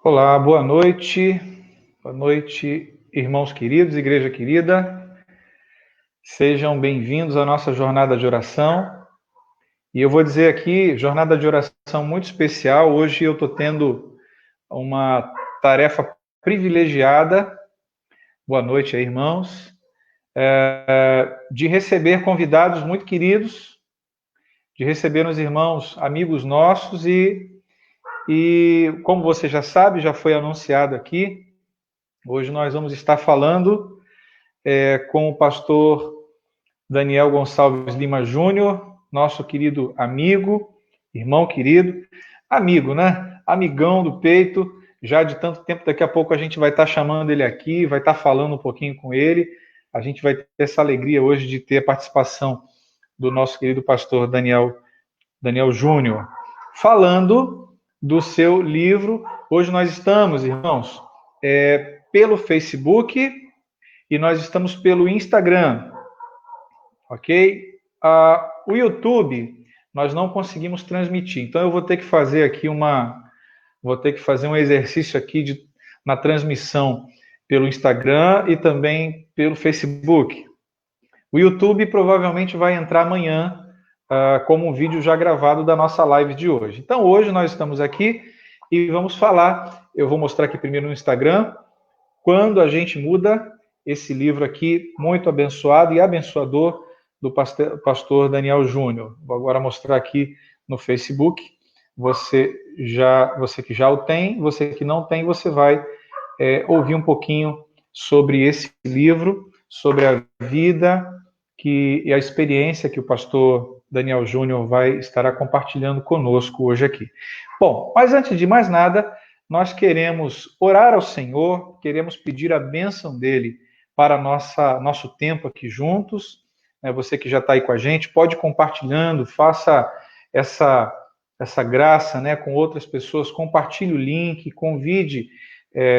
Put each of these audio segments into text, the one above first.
Olá, boa noite, irmãos queridos, igreja querida, sejam bem-vindos à nossa jornada de oração. E eu vou dizer aqui, jornada de oração muito especial. Hoje eu estou tendo uma tarefa privilegiada, boa noite aí, irmãos, de receber convidados muito queridos, de receber os irmãos, amigos nossos e como você já sabe, já foi anunciado aqui, hoje nós vamos estar falando com o pastor Daniel Gonçalves Lima Júnior, nosso querido amigo, irmão querido, amigo, né? Amigão do peito, já de tanto tempo. Daqui a pouco a gente vai estar chamando ele aqui, vai estar falando um pouquinho com ele. A gente vai ter essa alegria hoje de ter a participação do nosso querido pastor Daniel Júnior, falando do seu livro. Hoje nós estamos, irmãos, pelo Facebook e nós estamos pelo Instagram, ok? O YouTube nós não conseguimos transmitir, então eu vou ter que fazer aqui um exercício aqui na transmissão pelo Instagram e também pelo Facebook. O YouTube provavelmente vai entrar amanhã como um vídeo já gravado da nossa live de hoje. Então hoje nós estamos aqui e vamos falar, eu vou mostrar aqui primeiro no Instagram, quando a gente muda esse livro aqui, muito abençoado e abençoador, do pastor Daniel Júnior. Vou agora mostrar aqui no Facebook. Você que já o tem, você que não tem, você vai ouvir um pouquinho sobre esse livro, sobre a vida e a experiência que o pastor Daniel Júnior estará compartilhando conosco hoje aqui. Bom, mas antes de mais nada, nós queremos orar ao Senhor, queremos pedir a bênção dele para nosso tempo aqui juntos. Você que já está aí com a gente, pode ir compartilhando, faça essa graça, né, com outras pessoas, compartilhe o link, convide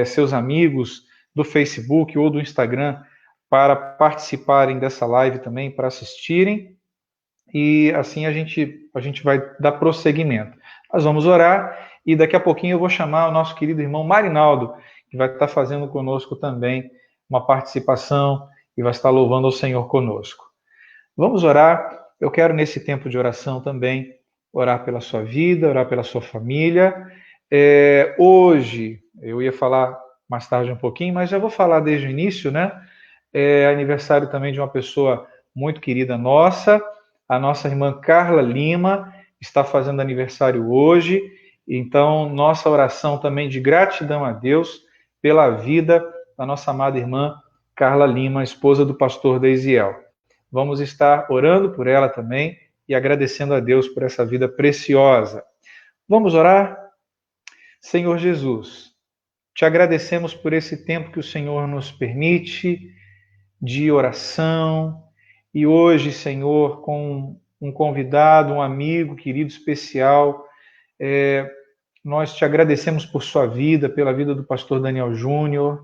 seus amigos do Facebook ou do Instagram para participarem dessa live também, para assistirem, e assim a gente vai dar prosseguimento. Nós vamos orar e daqui a pouquinho eu vou chamar o nosso querido irmão Marinaldo, que vai estar fazendo conosco também uma participação e vai estar louvando ao Senhor conosco. Vamos orar. Eu quero, nesse tempo de oração também, orar pela sua vida, orar pela sua família. Hoje, eu ia falar mais tarde um pouquinho, mas já vou falar desde o início, né? É aniversário também de uma pessoa muito querida nossa, a nossa irmã Carla Lima está fazendo aniversário hoje, então nossa oração também de gratidão a Deus pela vida da nossa amada irmã Carla Lima, esposa do pastor Deisiel. Vamos estar orando por ela também e agradecendo a Deus por essa vida preciosa. Vamos orar? Senhor Jesus, te agradecemos por esse tempo que o Senhor nos permite de oração, e hoje, Senhor, com um convidado, um amigo querido especial, nós te agradecemos por sua vida, pela vida do pastor Daniel Júnior,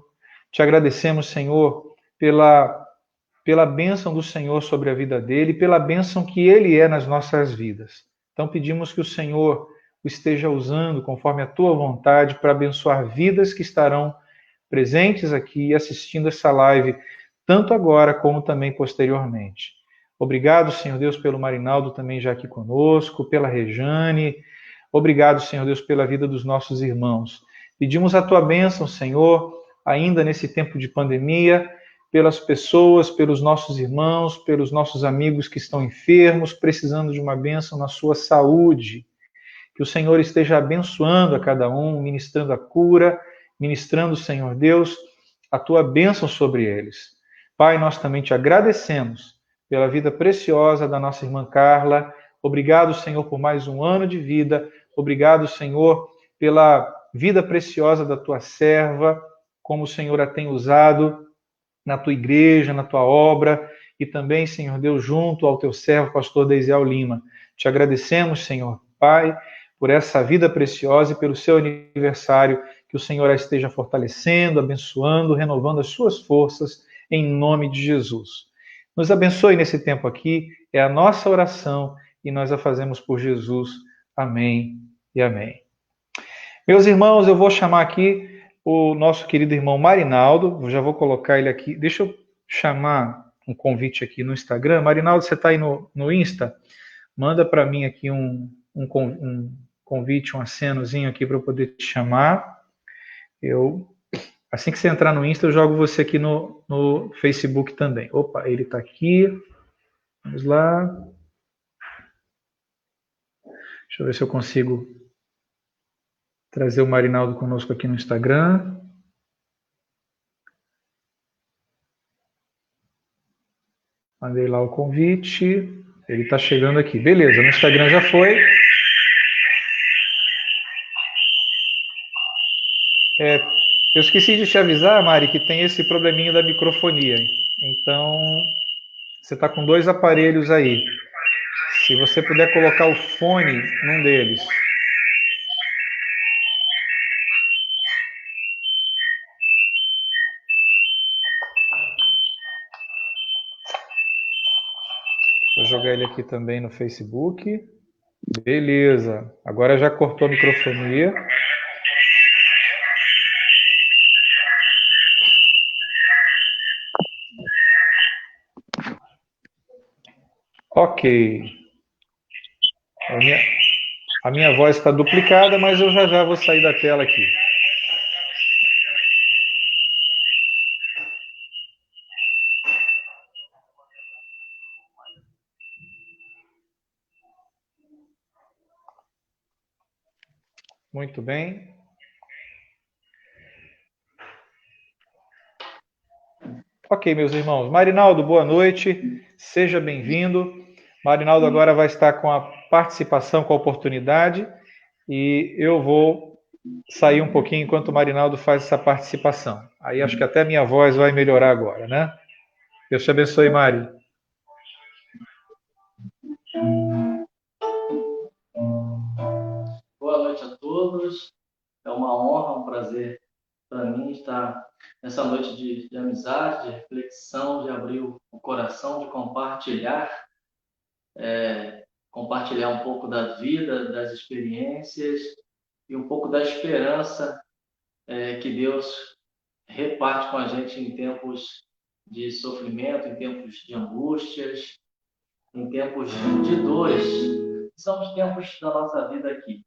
te agradecemos, Senhor, pela bênção do Senhor sobre a vida dele, pela bênção que ele é nas nossas vidas. Então pedimos que o Senhor o esteja usando conforme a tua vontade para abençoar vidas que estarão presentes aqui assistindo essa live, tanto agora como também posteriormente. Obrigado, Senhor Deus, pelo Marinaldo também já aqui conosco, pela Rejane. Obrigado, Senhor Deus, pela vida dos nossos irmãos. Pedimos a tua bênção, Senhor, ainda nesse tempo de pandemia, pelas pessoas, pelos nossos irmãos, pelos nossos amigos que estão enfermos, precisando de uma bênção na sua saúde. Que o Senhor esteja abençoando a cada um, ministrando a cura, ministrando, Senhor Deus, a tua bênção sobre eles. Pai, nós também te agradecemos pela vida preciosa da nossa irmã Carla. Obrigado, Senhor, por mais um ano de vida. Obrigado, Senhor, pela vida preciosa da tua serva, como o Senhor a tem usado na tua igreja, na tua obra, e também, Senhor Deus, junto ao teu servo, pastor Deisiel Lima. Te agradecemos, Senhor Pai, por essa vida preciosa e pelo seu aniversário, que o Senhor a esteja fortalecendo, abençoando, renovando as suas forças, em nome de Jesus. Nos abençoe nesse tempo aqui, é a nossa oração, e nós a fazemos por Jesus. Amém e amém. Meus irmãos, eu vou chamar aqui o nosso querido irmão Marinaldo, já vou colocar ele aqui. Deixa eu chamar um convite aqui no Instagram. Marinaldo, você está aí no Insta? Manda para mim aqui um convite, um acenozinho aqui para eu poder te chamar. Assim que você entrar no Insta, eu jogo você aqui no Facebook também. Opa, ele está aqui. Vamos lá. Deixa eu ver se eu consigo trazer o Marinaldo conosco aqui no Instagram. Mandei lá o convite. Ele está chegando aqui. Beleza, no Instagram já foi. Eu esqueci de te avisar, Mari, que tem esse probleminha da microfonia. Então, você está com dois aparelhos aí. Se você puder colocar o fone num deles. Vou jogar ele aqui também no Facebook. Beleza. Agora já cortou a microfonia. Ok. A minha voz está duplicada, mas eu já vou sair da tela aqui. Muito bem. Ok, meus irmãos. Marinaldo, boa noite. Seja bem-vindo. Marinaldo agora vai estar com a participação, com a oportunidade. E eu vou sair um pouquinho enquanto o Marinaldo faz essa participação. Aí acho que até a minha voz vai melhorar agora, né? Deus te abençoe, Mari. Boa noite a todos. É uma honra, um prazer para mim estar nessa noite de amizade, de reflexão, de abrir o coração, de compartilhar, compartilhar um pouco da vida, das experiências e um pouco da esperança que Deus reparte com a gente em tempos de sofrimento, em tempos de angústias, em tempos de dores. São os tempos da nossa vida aqui.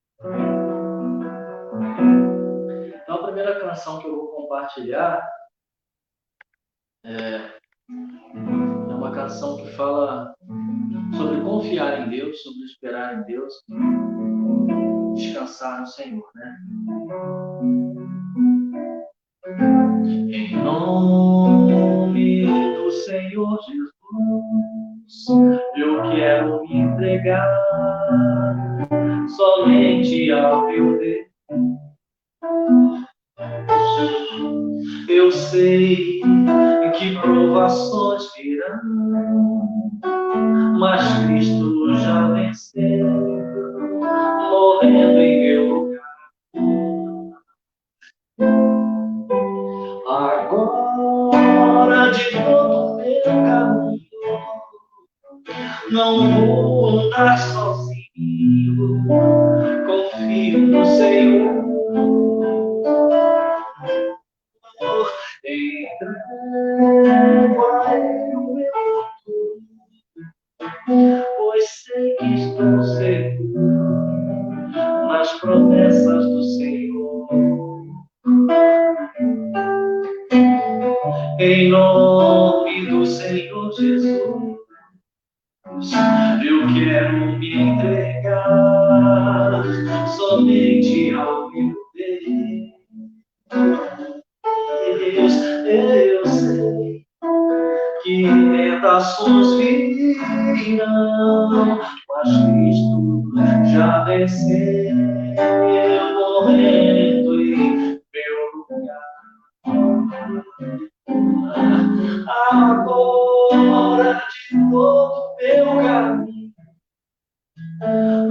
Então, a primeira canção que eu vou compartilhar é uma canção que fala sobre confiar em Deus, sobre esperar em Deus, descansar no Senhor, né? Em nome do Senhor Jesus, eu quero me entregar somente ao meu Deus. Eu sei que provações virão, mas Cristo já venceu, morrendo em meu lugar. Agora de todo meu caminho, não vou andar sozinho, confio no Senhor. Entrego a Ele o meu futuro, pois sei que estou seguro nas promessas do Senhor. Em nome do Senhor Jesus, eu quero me entregar somente ao meu Deus. Eu sei que tentações virão, mas Cristo já venceu, morrendo em meu lugar. Agora de todo meu caminho,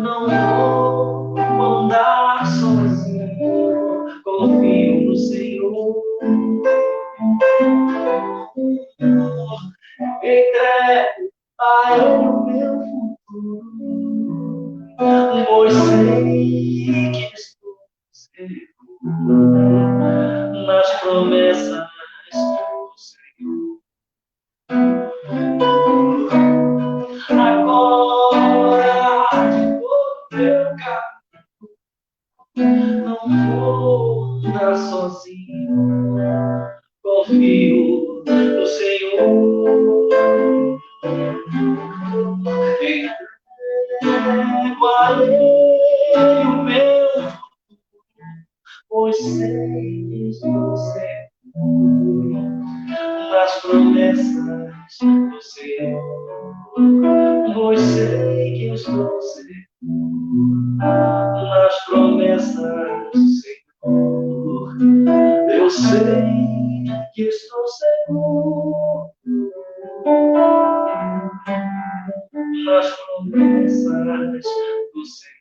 não vou andar sozinho, confio no Senhor. Entrego a Ele o meu futuro, pois sei que estou nas promessas do Senhor. Agora de todo meu caminho, não vou andar sozinho, confio no Senhor. Entrego a Ele o meu, pois sei que estou seguro nas promessas do Senhor. Pois sei que estou seguro nas promessas do Senhor. Eu sei que estou seguro nas promessas do Senhor.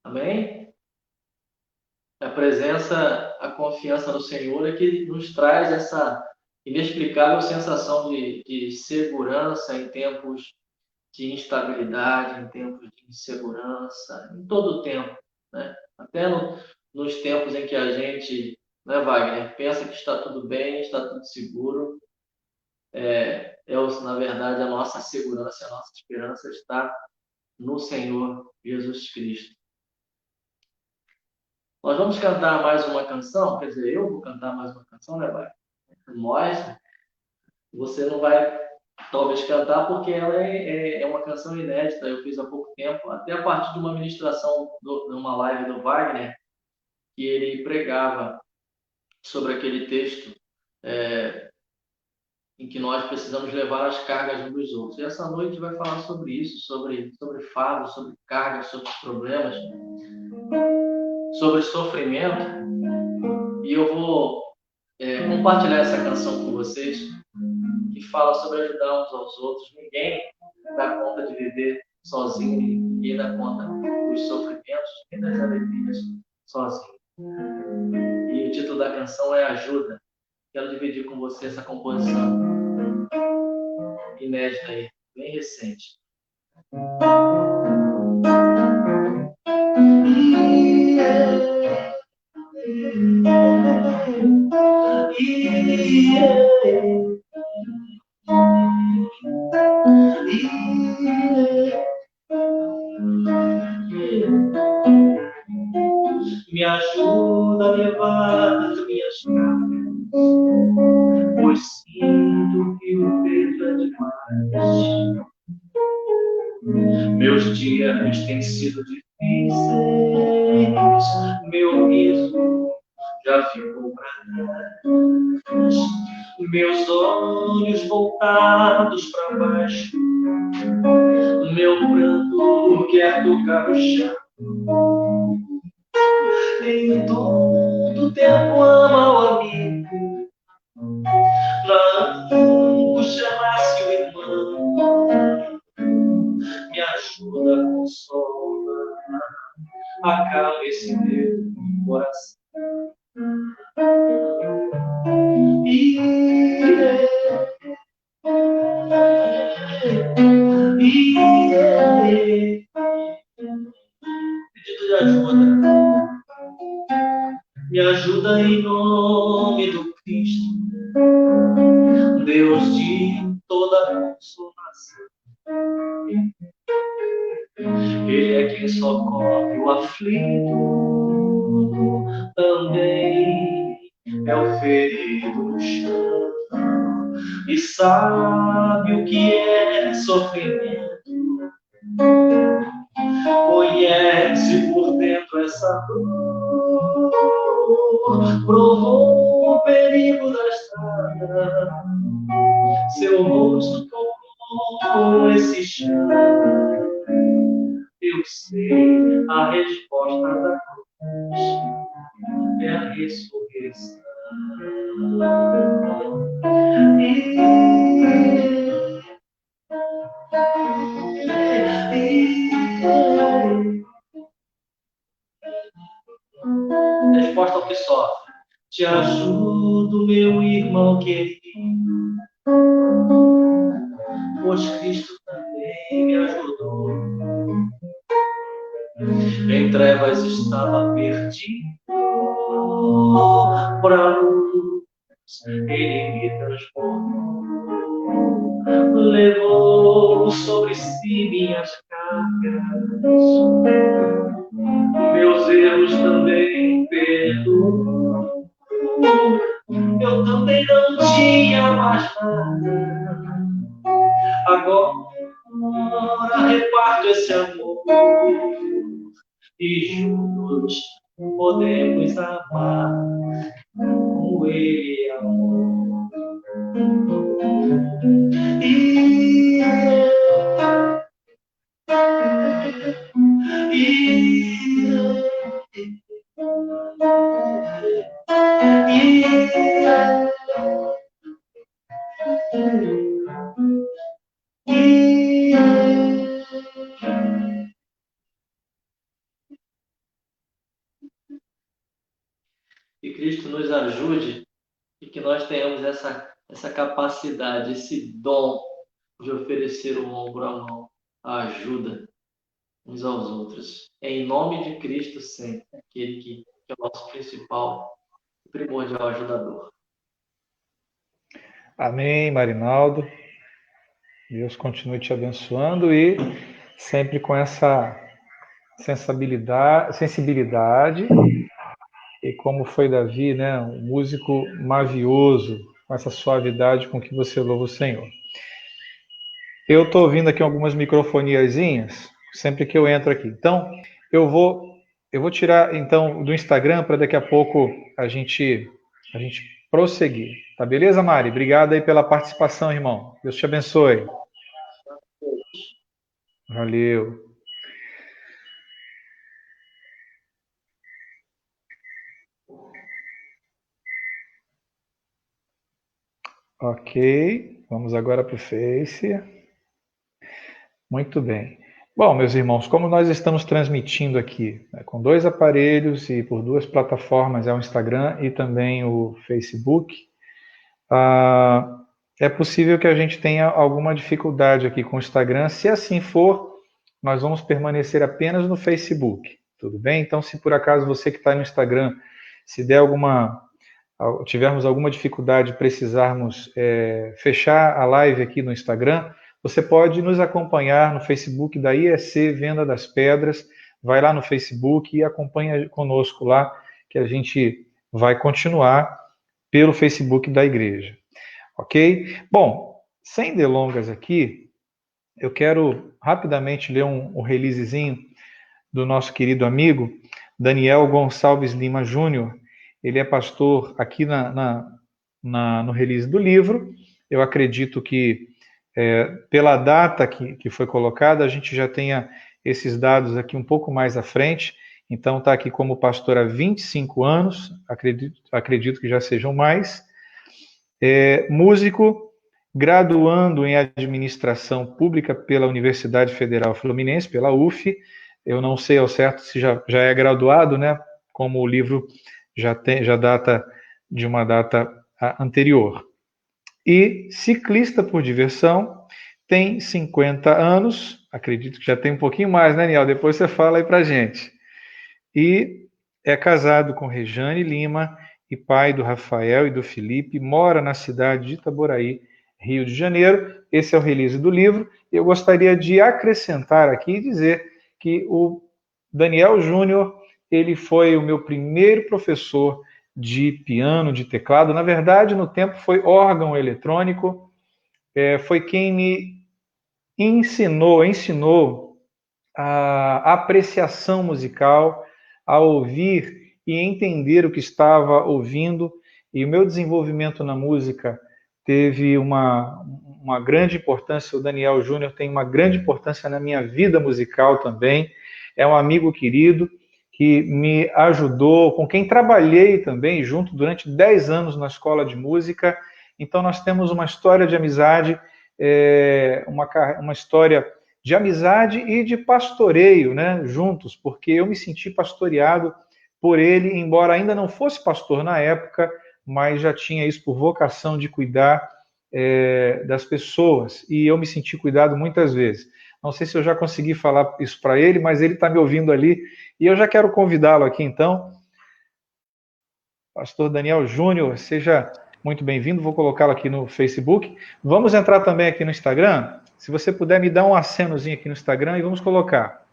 Amém? A presença, a confiança no Senhor é que nos traz essa inexplicável sensação de segurança em tempos de instabilidade, em tempos de insegurança, em todo o tempo, né? Até nos tempos em que a gente, né, Wagner, pensa que está tudo bem, está tudo seguro, na verdade, a nossa segurança, a nossa esperança está no Senhor Jesus Cristo. Nós vamos cantar mais uma canção, quer dizer, eu vou cantar mais uma canção, né, Wagner? Nós, você não vai talvez cantar porque ela é uma canção inédita, eu fiz há pouco tempo, até a partir de uma ministração, de uma live do Wagner, que ele pregava sobre aquele texto em que nós precisamos levar as cargas uns dos outros. E essa noite vai falar sobre isso, sobre fardo, sobre cargas, sobre problemas, sobre sofrimento. E eu vou compartilhar essa canção com vocês, que fala sobre ajudar uns aos outros. Ninguém dá conta de viver sozinho, ninguém dá conta dos sofrimentos e das alegrias sozinho. E o título da canção é Ajuda. Quero dividir com você essa composição inédita aí, bem recente. Me ajuda a levar as minhas cargas, pois sinto que o peso é demais. Meus dias têm sido difíceis, meu riso já ficou pra trás, meus olhos voltados para baixo, meu pranto quer tocar o chão. Em todo tempo ama o amigo, na angústia nasce o irmão. Me ajuda, consola, acalma esse meu coração. Pedido de ajuda. Me ajuda em nome do Cristo, Deus de toda consolação. Ele é quem socorre o aflito, também é o ferido no chão, e sabe o que é sofrimento, conhece por dentro essa dor, provou o perigo da estrada, seu rosto tocou esse chão. Eu sei a resposta da cruz é a ressurreição. Resposta ao que sofre. Te ajudo do meu irmão querido, pois Cristo também me ajudou. Em trevas estava perdido, para luz ele me transformou. Levou sobre si minhas cargas, meus erros também perdoou. Eu também não tinha mais nada, agora reparto esse amor e juntos podemos amar como ele amou. Que Cristo nos ajude e que nós tenhamos essa capacidade, esse dom de oferecer o ombro à mão, a ajuda uns aos outros. Em nome de Cristo sempre, aquele que é o nosso principal e primordial ajudador. Amém, Marinaldo. Deus continue te abençoando e sempre com essa sensibilidade e como foi Davi, né, um músico mavioso, com essa suavidade com que você louva o Senhor. Eu estou ouvindo aqui algumas microfoniazinhas, sempre que eu entro aqui. Então, eu vou tirar então do Instagram para daqui a pouco a gente prosseguir. Tá beleza, Mari? Obrigado aí pela participação, irmão. Deus te abençoe. Valeu. Ok, vamos agora para o Face. Muito bem. Bom, meus irmãos, como nós estamos transmitindo aqui, né, com 2 aparelhos e por 2 plataformas, é o Instagram e também o Facebook, é possível que a gente tenha alguma dificuldade aqui com o Instagram. Se assim for, nós vamos permanecer apenas no Facebook, tudo bem? Então, se por acaso você que está no Instagram, se der tivermos alguma dificuldade, precisarmos fechar a live aqui no Instagram, você pode nos acompanhar no Facebook da IEC Venda das Pedras. Vai lá no Facebook e acompanha conosco lá, que a gente vai continuar pelo Facebook da igreja. Ok? Bom, sem delongas aqui, eu quero rapidamente ler um releasezinho do nosso querido amigo Daniel Gonçalves Lima Júnior. Ele é pastor aqui no release do livro. Eu acredito que pela data que foi colocada, a gente já tenha esses dados aqui um pouco mais à frente. Então, está aqui como pastor há 25 anos, acredito que já sejam mais. Músico, graduando em administração pública pela Universidade Federal Fluminense, pela UF. Eu não sei ao certo se já é graduado, né? Como o livro já data de uma data anterior. E ciclista por diversão, tem 50 anos, acredito que já tem um pouquinho mais, né, Niel? Depois você fala aí pra gente. E é casado com Rejane Lima e pai do Rafael e do Felipe, mora na cidade de Itaboraí, Rio de Janeiro. Esse é o release do livro. Eu gostaria de acrescentar aqui e dizer que o Daniel Júnior, ele foi o meu primeiro professor de piano, de teclado. Na verdade, no tempo foi órgão eletrônico. Foi quem me ensinou a apreciação musical, a ouvir e entender o que estava ouvindo. E o meu desenvolvimento na música teve uma grande importância. O Daniel Júnior tem uma grande importância na minha vida musical também. É um amigo querido que me ajudou, com quem trabalhei também junto durante 10 anos na escola de música. Então, nós temos uma história de amizade, uma história de amizade e de pastoreio, né, juntos, porque eu me senti pastoreado por ele, embora ainda não fosse pastor na época, mas já tinha isso por vocação de cuidar das pessoas, e eu me senti cuidado muitas vezes. Não sei se eu já consegui falar isso para ele, mas ele está me ouvindo ali, e eu já quero convidá-lo aqui então. Pastor Daniel Júnior, seja muito bem-vindo, vou colocá-lo aqui no Facebook. Vamos entrar também aqui no Instagram. Se você puder me dar um acenozinho aqui no Instagram e vamos colocar.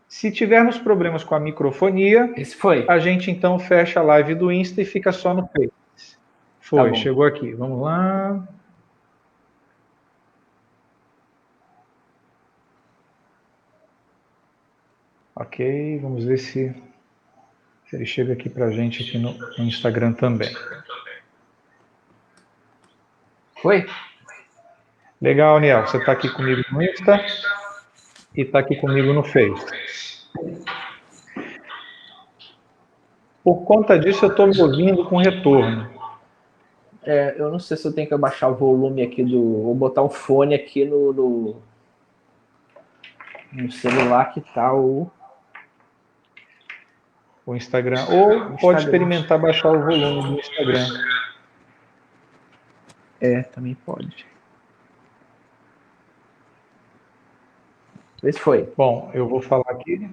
Se tivermos problemas com a microfonia, Esse foi. a gente então fecha a live do Insta e fica só no Face. Foi, Tá, chegou aqui. Vamos lá. Ok, vamos ver se ele chega aqui para a gente aqui no Instagram também. Foi? Legal, Niel. Você está aqui comigo no Insta e está aqui comigo no Face. Por conta disso, eu estou me ouvindo com retorno. Eu não sei se eu tenho que abaixar o volume aqui ou botar um fone aqui no celular que tá o Instagram. Ou pode experimentar baixar o volume do Instagram. Também pode. Vê se foi. Bom, eu vou falar aqui.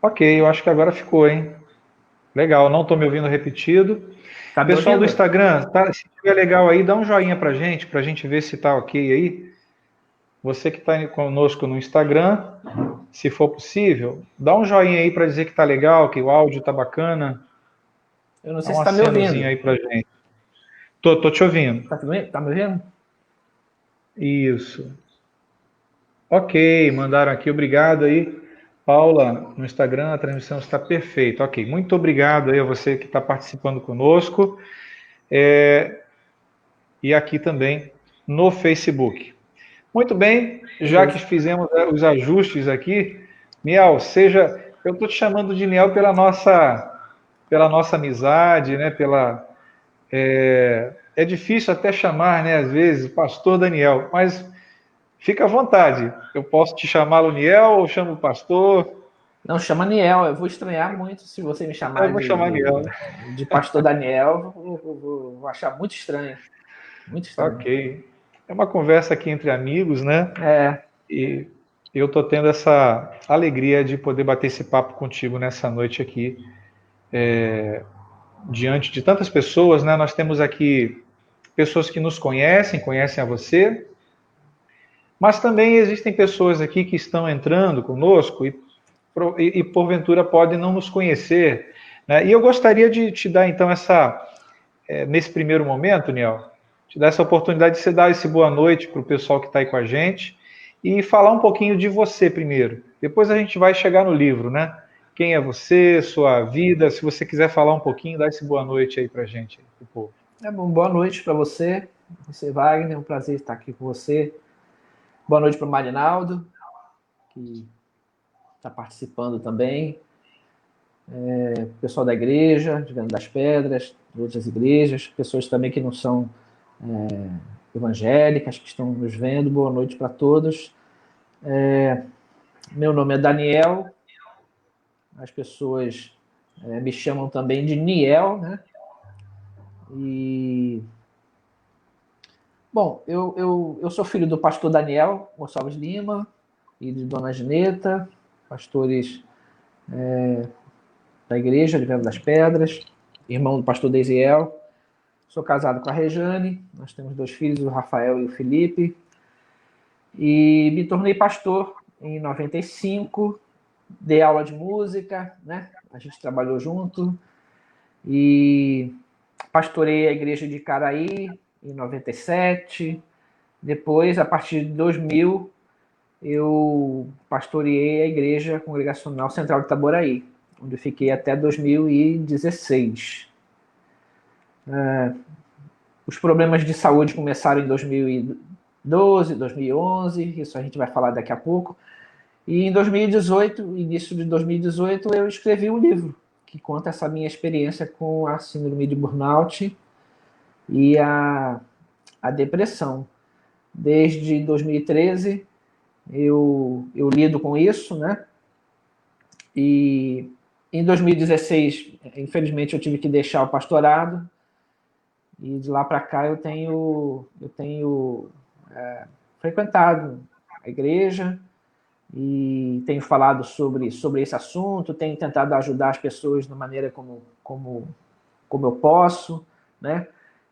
Ok, eu acho que agora ficou, hein? Legal, não estou me ouvindo repetido. Tá me Pessoal do ouvindo? Instagram, tá, se estiver legal aí, dá um joinha pra gente ver se tá ok aí. Você que está conosco no Instagram, se for possível, dá um joinha aí para dizer que tá legal, que o áudio tá bacana. Eu não sei Dá um se tá me ouvindo. acenozinho aí pra gente. Tô te ouvindo. Tá me ouvindo? Isso. Ok, mandaram aqui, obrigado aí. Paula, no Instagram a transmissão está perfeita. Ok, muito obrigado aí a você que está participando conosco. E aqui também no Facebook. Muito bem, já que fizemos os ajustes aqui, Niel, eu estou te chamando de Niel pela nossa amizade, né? É difícil até chamar, né? Às vezes, Pastor Daniel, mas fica à vontade. Eu posso te chamá-lo Niel ou chamo o Pastor? Não, chama Niel. Eu vou estranhar muito se você me chamar Eu vou chamar Niel. de Pastor Daniel. Vou achar muito estranho. Muito estranho. Ok. É uma conversa aqui entre amigos, né? É. E eu estou tendo essa alegria de poder bater esse papo contigo nessa noite aqui, diante de tantas pessoas, né? Nós temos aqui pessoas que nos conhecem a você, mas também existem pessoas aqui que estão entrando conosco e porventura podem não nos conhecer, né? E eu gostaria de te dar então nesse primeiro momento, Niel, te dar essa oportunidade de você dar esse boa noite para o pessoal que está aí com a gente e falar um pouquinho de você primeiro. Depois a gente vai chegar no livro, né? Quem é você, sua vida, se você quiser falar um pouquinho, dá esse boa noite aí para a gente, pro povo. Boa noite para você, Wagner, é um prazer estar aqui com você. Boa noite para o Marinaldo, que está participando também. Pessoal da igreja, de Venda das Pedras, de outras igrejas, pessoas também que não são evangélicas, que estão nos vendo. Boa noite para todos. Meu nome é Daniel, as pessoas me chamam também de Niel, né? Bom, eu sou filho do pastor Daniel Gonçalves Lima e de Dona Gineta, pastores da igreja de Venda das Pedras, irmão do pastor Deisiel. Sou casado com a Rejane, nós temos 2 filhos, o Rafael e o Felipe. E me tornei pastor em 95, dei aula de música, né? A gente trabalhou junto. E pastorei a igreja de Caraí em 97. Depois, a partir de 2000, eu pastoreei a igreja congregacional central de Itaboraí, onde eu fiquei até 2016. Os problemas de saúde começaram em 2012, 2011, isso a gente vai falar daqui a pouco. E em 2018, início de 2018, eu escrevi um livro que conta essa minha experiência com a síndrome de burnout e a depressão. Desde 2013, eu lido com isso, né? E Em 2016, infelizmente, eu tive que deixar o pastorado, e de lá para cá eu tenho frequentado a igreja e tenho falado sobre esse assunto, tenho tentado ajudar as pessoas da maneira como eu posso, né?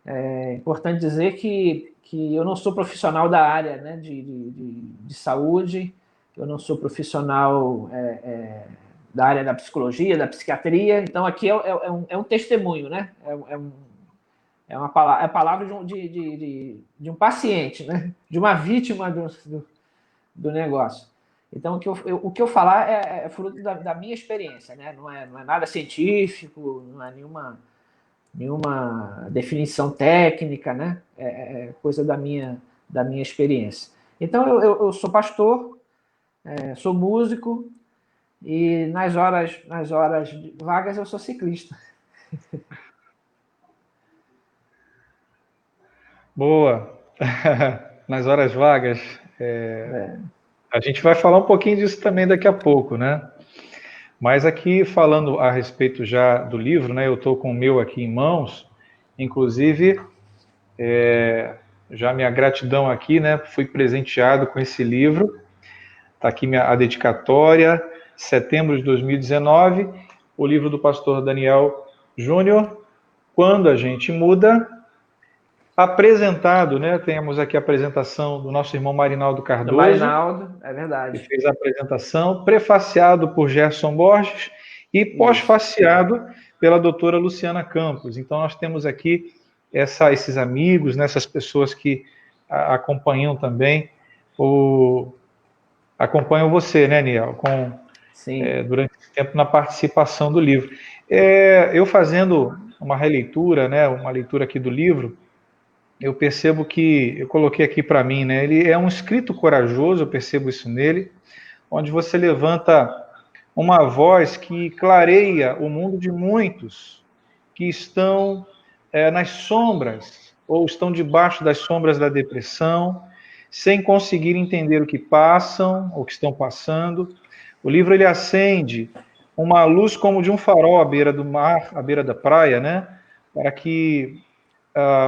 É importante dizer que eu não sou profissional da área, né, de saúde, eu não sou profissional da área da psicologia, da psiquiatria, então aqui é um testemunho, né? É a palavra de um paciente, né? De uma vítima do negócio. Então, o que eu falar é fruto da minha experiência, né? Não é nada científico, não é nenhuma definição técnica, né? É coisa da minha experiência. Então, eu sou pastor, sou músico e nas horas vagas eu sou ciclista. Boa. Nas horas vagas, a gente vai falar um pouquinho disso também daqui a pouco, né? Mas aqui, falando a respeito já do livro, né? Eu estou com o meu aqui em mãos, inclusive, já minha gratidão aqui, né? Fui presenteado com esse livro. Está aqui a dedicatória, setembro de 2019, o livro do pastor Daniel Júnior, Quando a Gente Muda, apresentado, né? Temos aqui a apresentação do nosso irmão Marinaldo Cardoso. Do Marinaldo, é Que verdade. fez a apresentação, prefaciado por Gerson Borges e pós-faciado pela doutora Luciana Campos. Então, nós temos aqui esses amigos, né, essas pessoas que acompanham também acompanham você, né, Niel, durante esse tempo na participação do livro. Eu fazendo uma releitura, né, uma leitura aqui do livro, eu percebo que, eu coloquei aqui para mim, né, ele é um escrito corajoso, eu percebo isso nele, onde você levanta uma voz que clareia o mundo de muitos que estão nas sombras, ou estão debaixo das sombras da depressão, sem conseguir entender o que passam, ou que estão passando. O livro ele acende uma luz como de um farol à beira do mar, à beira da praia, né? Para que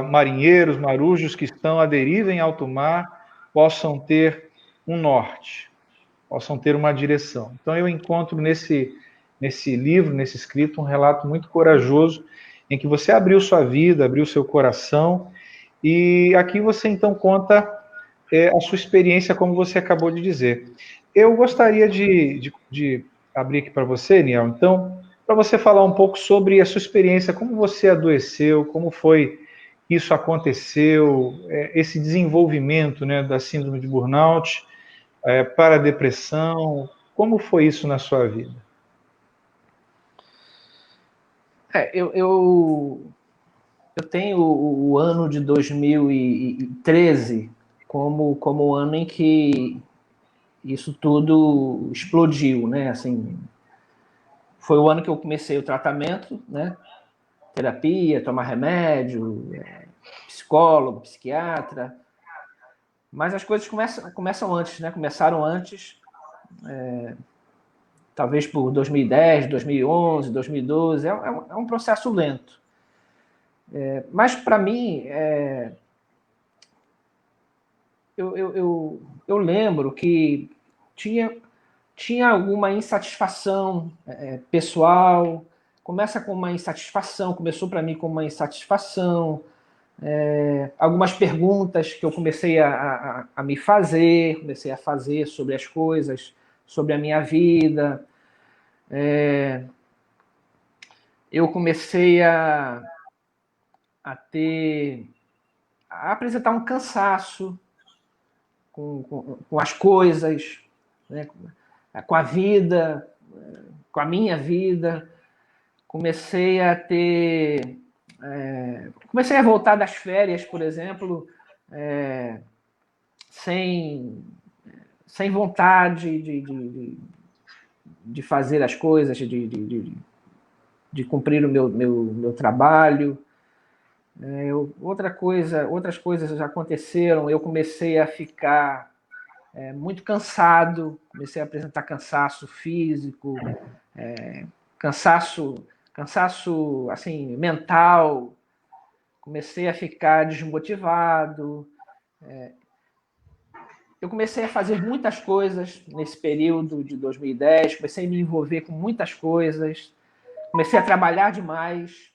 marinheiros, marujos que estão à deriva em alto mar possam ter um norte, possam ter uma direção. Então eu encontro nesse livro, nesse escrito, um relato muito corajoso em que você abriu sua vida, abriu seu coração, e aqui você então conta a sua experiência, como você acabou de dizer. Eu gostaria de abrir aqui para você, Niel, então, para você falar um pouco sobre a sua experiência, como você adoeceu, como foi que isso aconteceu, esse desenvolvimento, né, da síndrome de burnout, para a depressão, como foi isso na sua vida? Eu tenho o ano de 2013 como o ano em que isso tudo explodiu, né? Assim, foi o ano que eu comecei o tratamento, né? Terapia, tomar remédio, psicólogo, psiquiatra. Mas as coisas começam antes, né? Começaram antes, talvez por 2010, 2011, 2012. É um processo lento. Mas para mim, eu lembro que tinha alguma insatisfação pessoal. Começou para mim com uma insatisfação, algumas perguntas que eu comecei a me fazer, comecei a fazer sobre as coisas, sobre a minha vida. Eu comecei a apresentar um cansaço com as coisas, né? Com a vida, com a minha vida. Comecei a voltar das férias, por exemplo, sem vontade de fazer as coisas, de cumprir o meu trabalho. Outras coisas já aconteceram. Eu comecei a ficar muito cansado, comecei a apresentar cansaço físico, cansaço assim, mental, comecei a ficar desmotivado. Eu comecei a fazer muitas coisas nesse período de 2010, comecei a me envolver com muitas coisas, comecei a trabalhar demais.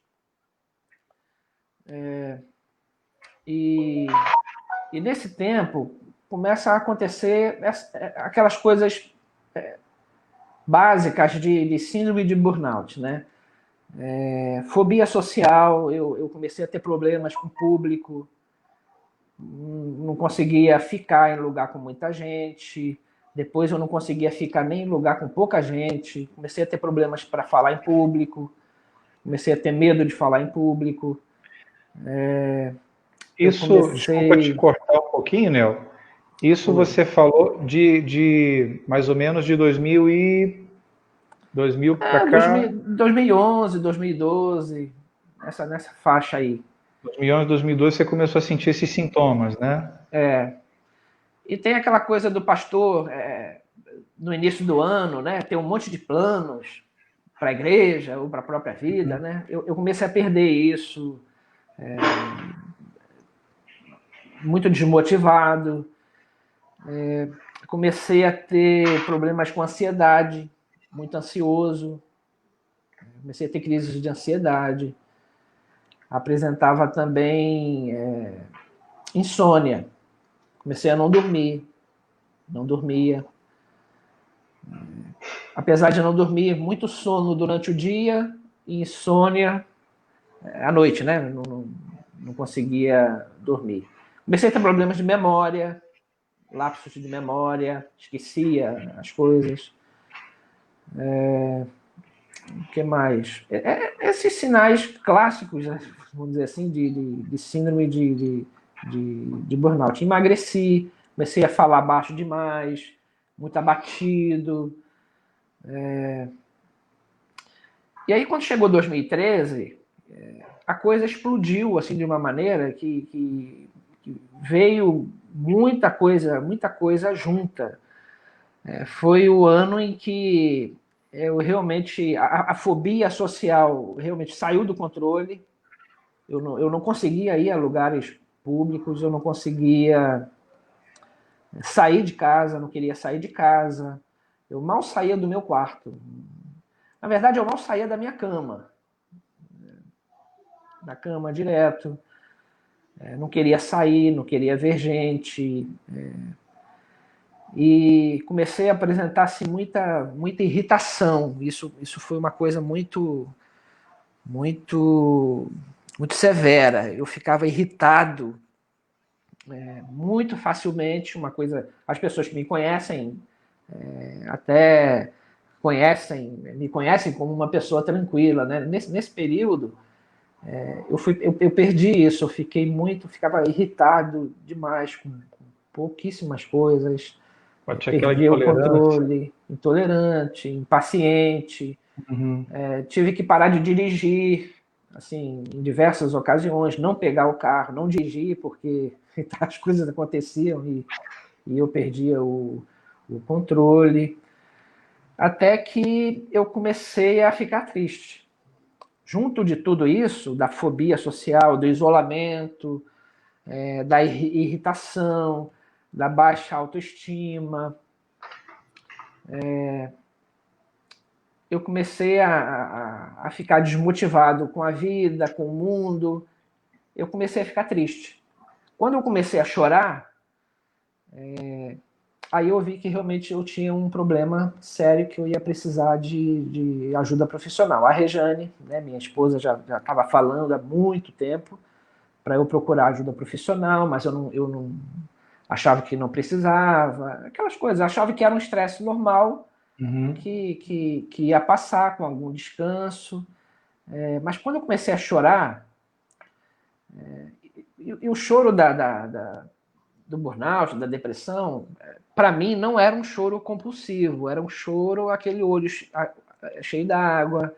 E nesse tempo começa a acontecer aquelas coisas básicas de síndrome de burnout, né? Fobia social, eu comecei a ter problemas com o público, não conseguia ficar em lugar com muita gente, depois eu não conseguia ficar nem em lugar com pouca gente, comecei a ter problemas para falar em público, comecei a ter medo de falar em público. Isso, desculpa te cortar um pouquinho, Nel. Isso você falou de mais ou menos de 2000 para cá? 2011, 2012, nessa faixa aí. 2011, 2012 você começou a sentir esses sintomas, né? E tem aquela coisa do pastor, no início do ano, né? Ter um monte de planos para a igreja ou para a própria vida, né? Eu comecei a perder isso, muito desmotivado. Comecei a ter problemas com ansiedade, muito ansioso. Comecei a ter crises de ansiedade. Apresentava também insônia. Comecei a não dormir. Não dormia. Apesar de não dormir, muito sono durante o dia e insônia à noite, né? Não conseguia dormir. Comecei a ter problemas de memória, lapsos de memória, esquecia as coisas. O que mais? Esses sinais clássicos, vamos dizer assim, de síndrome de burnout. Emagreci, comecei a falar baixo demais, muito abatido. E aí, quando chegou 2013, a coisa explodiu assim de uma maneira que veio muita coisa junta. Foi o ano em que eu realmente a fobia social realmente saiu do controle. Eu não conseguia ir a lugares públicos, eu não conseguia sair de casa, não queria sair de casa. Eu mal saía do meu quarto. Na verdade, eu mal saía da minha cama. Da cama direto. Não queria sair, não queria ver gente. E comecei a apresentar assim, muita irritação. Isso foi uma coisa muito severa. Eu ficava irritado muito facilmente. Uma coisa, as pessoas que me conhecem até me conhecem como uma pessoa tranquila, né? Nesse período eu perdi isso. Eu ficava irritado demais com pouquíssimas coisas. Aquela Perdi o intolerância. controle, intolerante, impaciente. Tive que parar de dirigir, assim, em diversas ocasiões, não pegar o carro, não dirigir, porque as coisas aconteciam e eu perdia o controle. Até que eu comecei a ficar triste. Junto de tudo isso, da fobia social, do isolamento, da irritação, da baixa autoestima, eu comecei a ficar desmotivado com a vida, com o mundo. Eu comecei a ficar triste. Quando eu comecei a chorar, aí eu vi que realmente eu tinha um problema sério, que eu ia precisar de ajuda profissional. A Rejane, né, minha esposa, já estava falando há muito tempo para eu procurar ajuda profissional, mas eu não achava que não precisava, aquelas coisas. Eu achava que era um estresse normal, que ia passar com algum descanso. Mas quando eu comecei a chorar, e o choro do burnout, da depressão, para mim não era um choro compulsivo, era um choro, aquele olho cheio d'água,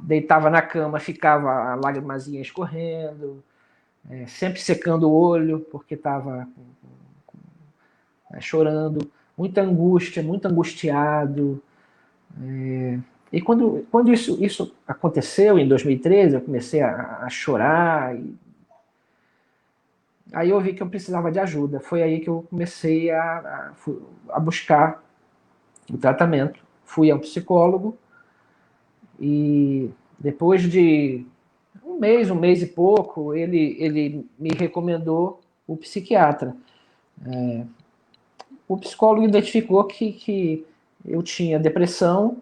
deitava na cama, ficava a lágrimazinha escorrendo, sempre secando o olho, porque estava chorando, muita angústia, muito angustiado. E quando isso aconteceu em 2013, eu comecei a chorar. Aí eu vi que eu precisava de ajuda. Foi aí que eu comecei a buscar o tratamento. Fui ao psicólogo e depois de um mês e pouco, ele me recomendou o psiquiatra. O psicólogo identificou que eu tinha depressão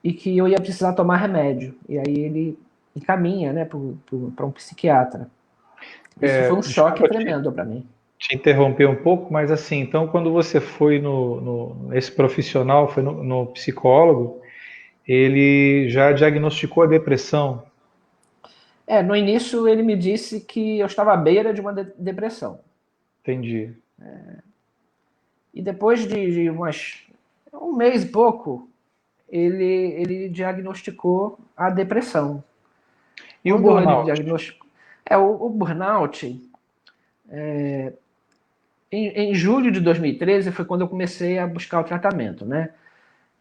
e que eu ia precisar tomar remédio. E aí ele encaminha, né, para um psiquiatra. Isso foi um choque tremendo para mim. Te interromper um pouco, mas assim, então quando você foi esse profissional, foi no psicólogo, ele já diagnosticou a depressão? No início ele me disse que eu estava à beira de uma depressão. Entendi. E depois de um mês e pouco, ele diagnosticou a depressão. E o burnout? O burnout, em julho de 2013 foi quando eu comecei a buscar o tratamento, né?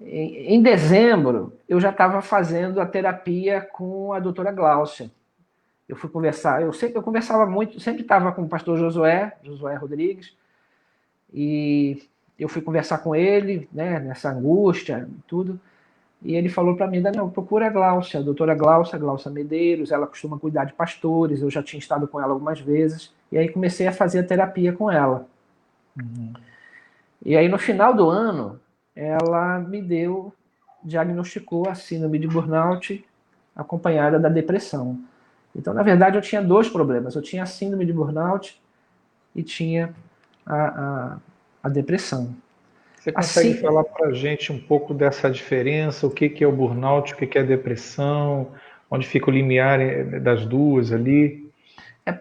Em dezembro, eu já estava fazendo a terapia com a doutora Gláucia. Eu fui conversar, eu conversava muito, sempre estava com o pastor Josué Rodrigues, e eu fui conversar com ele, né, nessa angústia e tudo, e ele falou para mim, Daniel, procura a Gláucia, a doutora Gláucia Medeiros, ela costuma cuidar de pastores, eu já tinha estado com ela algumas vezes, e aí comecei a fazer a terapia com ela. E aí no final do ano, ela diagnosticou a síndrome de burnout acompanhada da depressão. Então, na verdade, eu tinha dois problemas. Eu tinha a síndrome de burnout e tinha a depressão. Você consegue falar para a gente um pouco dessa diferença? O que é o burnout, o que é a depressão? Onde fica o limiar das duas ali?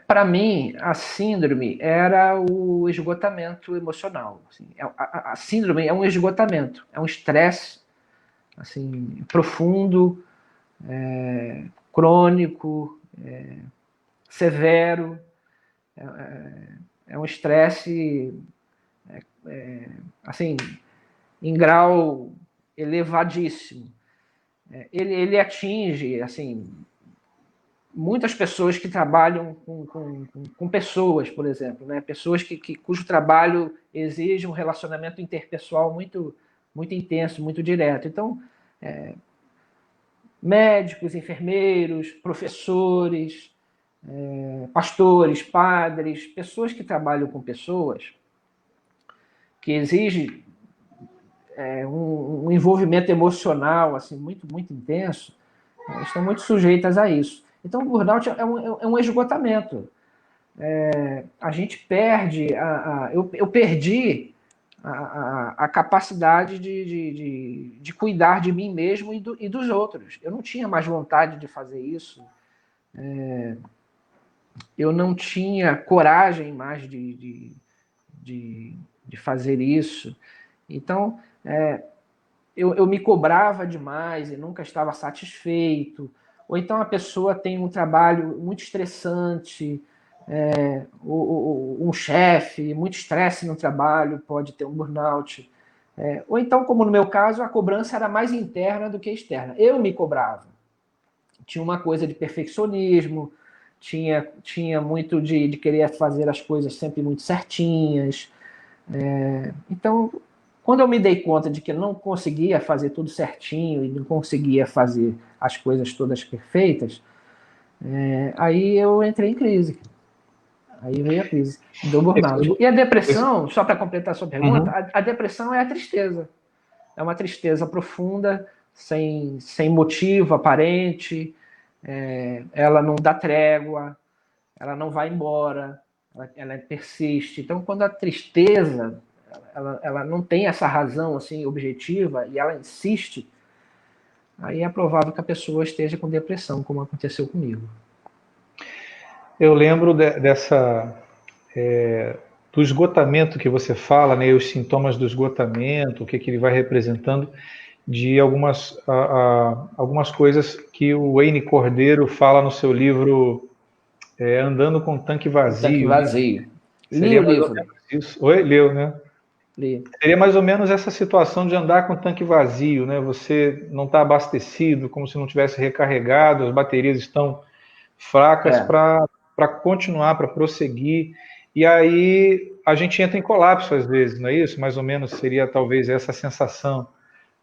Para mim, a síndrome era o esgotamento emocional. Assim, a síndrome é um esgotamento, é um estresse assim, profundo, crônico, severo. É um estresse assim, em grau elevadíssimo. Ele atinge assim, muitas pessoas que trabalham com pessoas, por exemplo, né? Pessoas cujo trabalho exige um relacionamento interpessoal muito, muito intenso, muito direto. Então, médicos, enfermeiros, professores, pastores, padres, pessoas que trabalham com pessoas, que exige um envolvimento emocional assim, muito, muito intenso, estão muito sujeitas a isso. Então, o burnout é um esgotamento. A gente perde, eu perdi a capacidade de cuidar de mim mesmo e dos outros. Eu não tinha mais vontade de fazer isso. Eu não tinha coragem mais de fazer isso. Então, eu me cobrava demais e nunca estava satisfeito. Ou então a pessoa tem um trabalho muito estressante, um chefe, muito estresse no trabalho, pode ter um burnout. Ou então, como no meu caso, a cobrança era mais interna do que externa. Eu me cobrava. Tinha uma coisa de perfeccionismo, tinha muito de querer fazer as coisas sempre muito certinhas. Então, quando eu me dei conta de que eu não conseguia fazer tudo certinho e não conseguia fazer as coisas todas perfeitas, aí eu entrei em crise. Aí veio a crise do burnout. E a depressão, só para completar a sua pergunta, a depressão é a tristeza. É uma tristeza profunda, sem motivo aparente, ela não dá trégua, ela não vai embora, ela persiste. Então, quando a tristeza ela não tem essa razão assim objetiva e ela insiste, aí é provável que a pessoa esteja com depressão, como aconteceu comigo. Eu lembro do esgotamento que você fala, né, os sintomas do esgotamento, o que ele vai representando, de algumas coisas que o Wayne Cordeiro fala no seu livro Andando com o Tanque Vazio. O Tanque Vazio. Né? Li o livro. Isso. Oi, leu, né? Li. Seria mais ou menos essa situação de andar com o tanque vazio, né? Você não está abastecido, como se não tivesse recarregado, as baterias estão fracas É, para continuar, para prosseguir. E aí a gente entra em colapso às vezes, não é isso? Mais ou menos seria talvez essa sensação.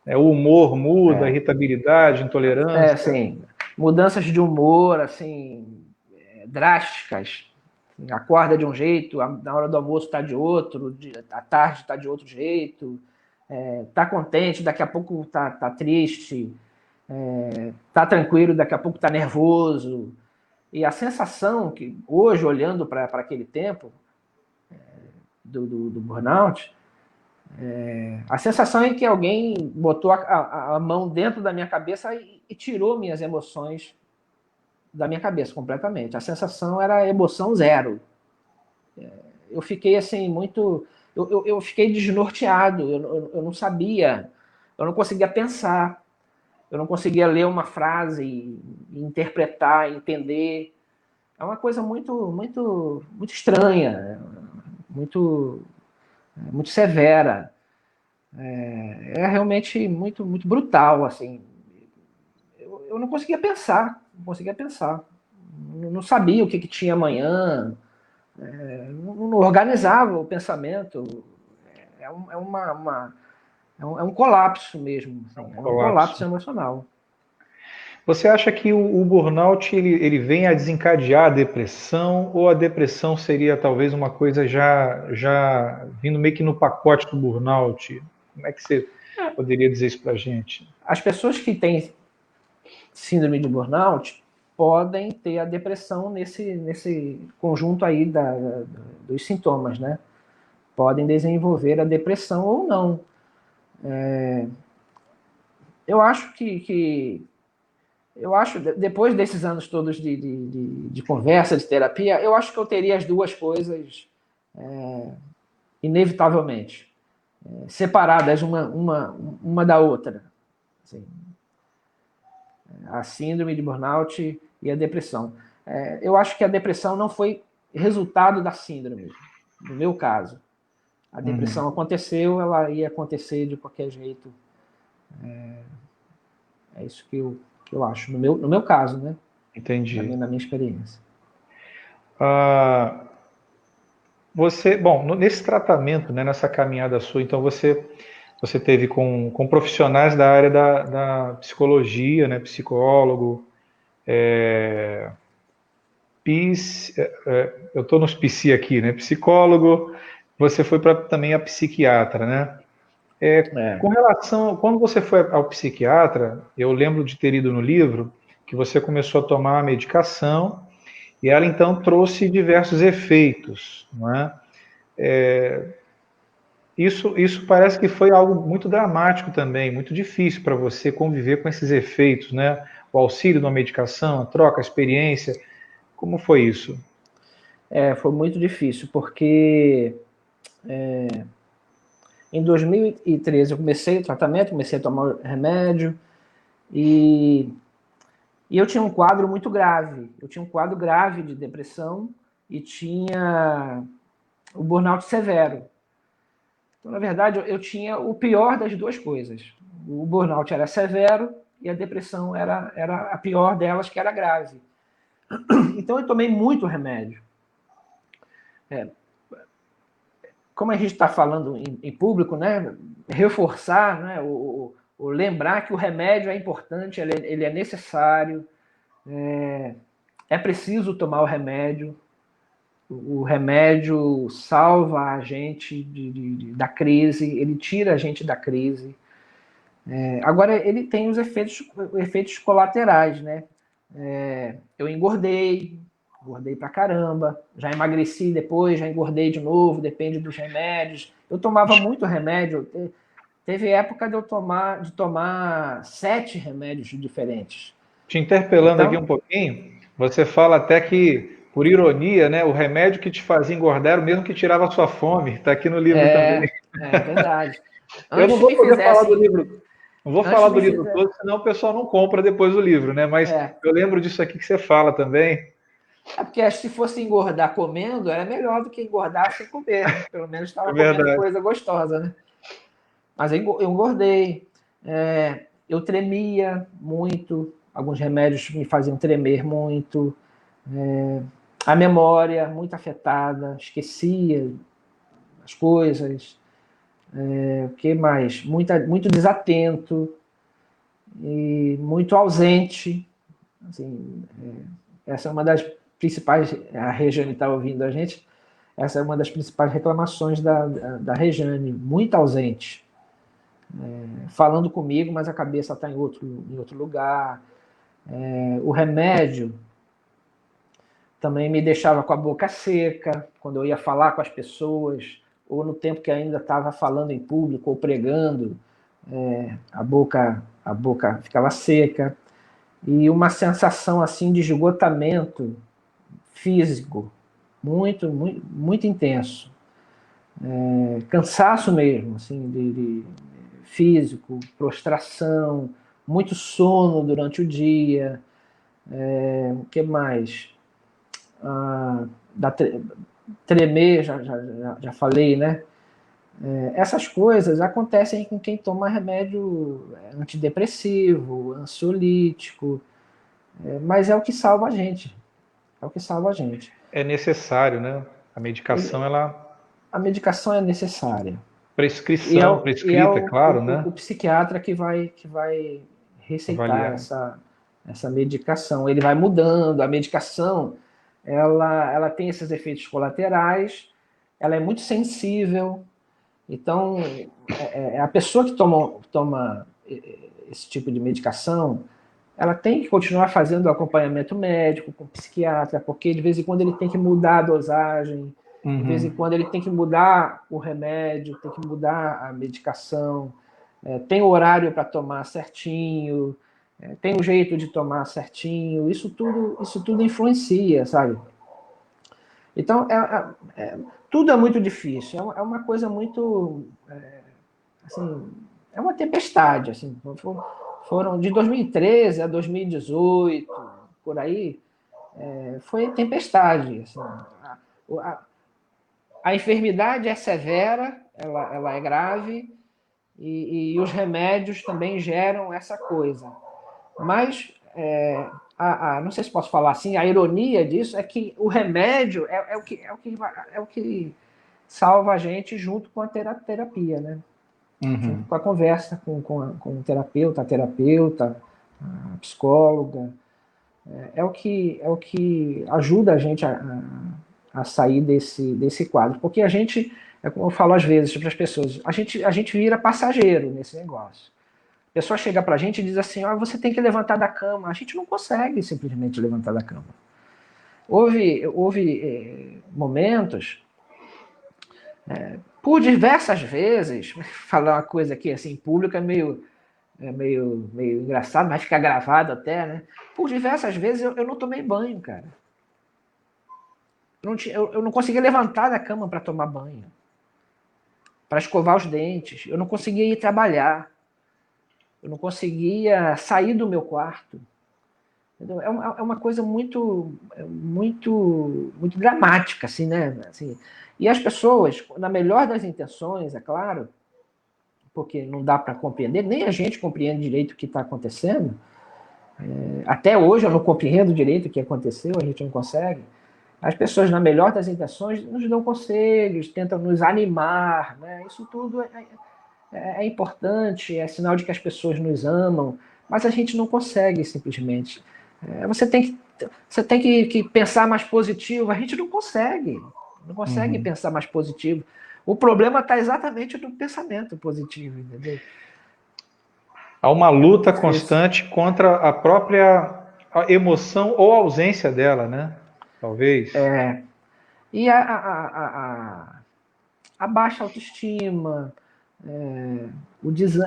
O humor muda, a é, irritabilidade, intolerância. assim, mudanças de humor, assim, drásticas. Acorda de um jeito, na hora do almoço está de outro, à tarde está de outro jeito, tá contente, daqui a pouco tá triste, tá tranquilo, daqui a pouco tá nervoso. E a sensação que, hoje, olhando para aquele tempo do burnout, a sensação é que alguém botou a mão dentro da minha cabeça e tirou minhas emoções da minha cabeça completamente. A sensação era emoção zero. Eu fiquei assim, muito. Eu fiquei desnorteado, eu não sabia, eu não conseguia pensar, eu não conseguia ler uma frase e interpretar, entender. É uma coisa muito estranha, muito severa. É realmente muito brutal, assim. Eu não conseguia pensar, não conseguia pensar. Não sabia o que tinha amanhã, não organizava o pensamento. É um colapso mesmo, assim, é um colapso Colapso. emocional. Você acha que o burnout ele vem a desencadear a depressão ou a depressão seria talvez uma coisa já vindo meio que no pacote do burnout? Como é que você poderia dizer isso para a gente? As pessoas que têm síndrome de burnout podem ter a depressão nesse conjunto aí dos sintomas, né? Podem desenvolver a depressão ou não. Eu acho depois desses anos todos de conversa, de terapia, eu acho que eu teria as duas coisas inevitavelmente, separadas uma da outra. Assim, a síndrome de burnout e a depressão. Eu acho que a depressão não foi resultado da síndrome, no meu caso. A depressão aconteceu, ela ia acontecer de qualquer jeito. É isso que eu acho, no meu caso, né? Entendi. Na minha experiência. Nesse tratamento, né, nessa caminhada sua, então você teve com profissionais da área da psicologia, né, psicólogo, eu estou nos psi aqui, né, psicólogo, você foi para também a psiquiatra, né? É, Com relação, quando você foi ao psiquiatra, eu lembro de ter ido no livro que você começou a tomar uma medicação e ela então trouxe diversos efeitos, não é? Isso parece que foi algo muito dramático também, muito difícil para você conviver com esses efeitos, né? O auxílio da medicação, a troca, a experiência. Como foi isso? foi muito difícil, porque em 2013 eu comecei o tratamento, comecei a tomar remédio e eu tinha um quadro muito grave. Eu tinha um quadro grave de depressão e tinha o burnout severo. Então, na verdade, eu tinha o pior das duas coisas. O burnout era severo e a depressão era a pior delas, que era grave. Então, eu tomei muito remédio. Como a gente está falando em público, né, reforçar, né, o lembrar que o remédio é importante, ele é necessário, é preciso tomar o remédio. O remédio salva a gente da crise, ele tira a gente da crise. Agora, ele tem os efeitos colaterais, né? Eu engordei pra caramba, já emagreci depois, já engordei de novo, depende dos remédios. Eu tomava muito remédio, teve época de eu tomar 7 remédios diferentes. Te interpelando aqui um Então, pouquinho, você fala até que, por ironia, né, o remédio que te fazia engordar era o mesmo que tirava a sua fome. Está aqui no livro também. é verdade. Eu não Antes vou me poder falar do fizessem, livro, não vou antes falar do me livro fizessem, todo, senão o pessoal não compra depois o livro, né? Mas é, eu lembro disso aqui que você fala também. É porque se fosse engordar comendo, era melhor do que engordar sem comer, né? Pelo menos É estava comendo verdade. coisa gostosa, né? Mas eu engordei. Eu tremia muito, alguns remédios me faziam tremer muito. A memória muito afetada, esquecia as coisas. O que mais? Muito desatento e muito ausente. Assim, essa é uma das principais. A Rejane está ouvindo a gente. Essa é uma das principais reclamações da Rejane, muito ausente. Falando comigo, mas a cabeça está em outro lugar. O remédio também me deixava com a boca seca, quando eu ia falar com as pessoas, ou no tempo que ainda estava falando em público ou pregando, a boca ficava seca. E uma sensação assim de esgotamento físico muito intenso. Cansaço mesmo, assim, de físico, prostração, muito sono durante o dia. O que mais? Da tremer, já falei, né? Essas coisas acontecem com quem toma remédio antidepressivo, ansiolítico, mas é o que salva a gente. É o que salva a gente. É necessário, né? A medicação, ela... A medicação é necessária. Prescrição, E é prescrita, é claro, né? o psiquiatra que vai receitar Avaliar. essa medicação. Ele vai mudando. A medicação, ela tem esses efeitos colaterais, ela é muito sensível. Então, a pessoa que toma esse tipo de medicação, ela tem que continuar fazendo o acompanhamento médico com o psiquiatra, porque de vez em quando ele tem que mudar a dosagem, de vez em quando ele tem que mudar o remédio, tem que mudar a medicação, tem horário para tomar certinho, tem um jeito de tomar certinho, isso tudo influencia, sabe? Então, tudo é muito difícil, é uma coisa muito, assim, é uma tempestade, assim, foram de 2013 a 2018, por aí, foi tempestade, assim, a enfermidade é severa, ela é grave, e os remédios também geram essa coisa. Mas, não sei se posso falar assim, a ironia disso é que o remédio é o que salva a gente junto com a terapia, né? Junto com a conversa com o terapeuta, a terapeuta, a psicóloga. É o que ajuda a gente a sair desse quadro. Porque a gente, como eu falo às vezes para as pessoas, a gente vira passageiro nesse negócio. A pessoa chega para a gente e diz assim, você tem que levantar da cama. A gente não consegue simplesmente levantar da cama. Houve momentos, por diversas vezes, falar uma coisa aqui assim, pública meio engraçado, mas fica gravado até, né? Por diversas vezes eu não tomei banho, cara. Eu não conseguia levantar da cama para tomar banho, para escovar os dentes. Eu não conseguia ir trabalhar. Eu não conseguia sair do meu quarto. É uma coisa muito dramática, assim, né? Assim, e as pessoas, na melhor das intenções, é claro, porque não dá para compreender, nem a gente compreende direito o que está acontecendo. Até hoje eu não compreendo direito o que aconteceu, a gente não consegue. As pessoas, na melhor das intenções, nos dão conselhos, tentam nos animar, né? Isso tudo é importante, é sinal de que as pessoas nos amam, mas a gente não consegue simplesmente. Você tem que pensar mais positivo, a gente não consegue pensar mais positivo. O problema está exatamente no pensamento positivo, entendeu? Há uma luta constante contra a própria emoção ou ausência dela, né? Talvez. E a baixa autoestima,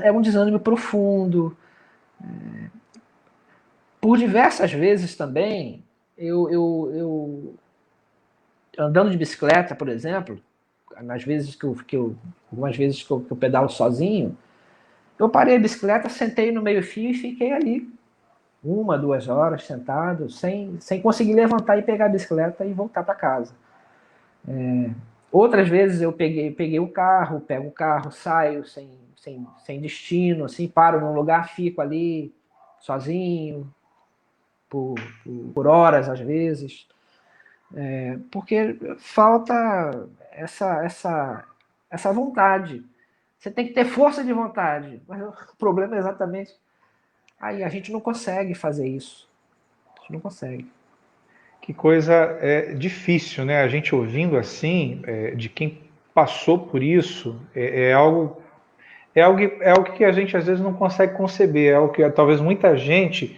é um desânimo profundo. Por diversas vezes também, eu andando de bicicleta, por exemplo, nas vezes algumas vezes que eu pedalo sozinho, eu parei a bicicleta, sentei no meio-fio e fiquei ali. 1, 2 horas sentado, sem conseguir levantar e pegar a bicicleta e voltar para casa. Outras vezes eu peguei o carro, pego o carro, saio sem destino, assim, paro num lugar, fico ali sozinho, por horas às vezes, porque falta essa vontade. Você tem que ter força de vontade, mas o problema é exatamente aí a gente não consegue fazer isso. A gente não consegue. Que coisa difícil, né? A gente ouvindo assim, de quem passou por isso, é algo que a gente às vezes não consegue conceber, é algo que talvez muita gente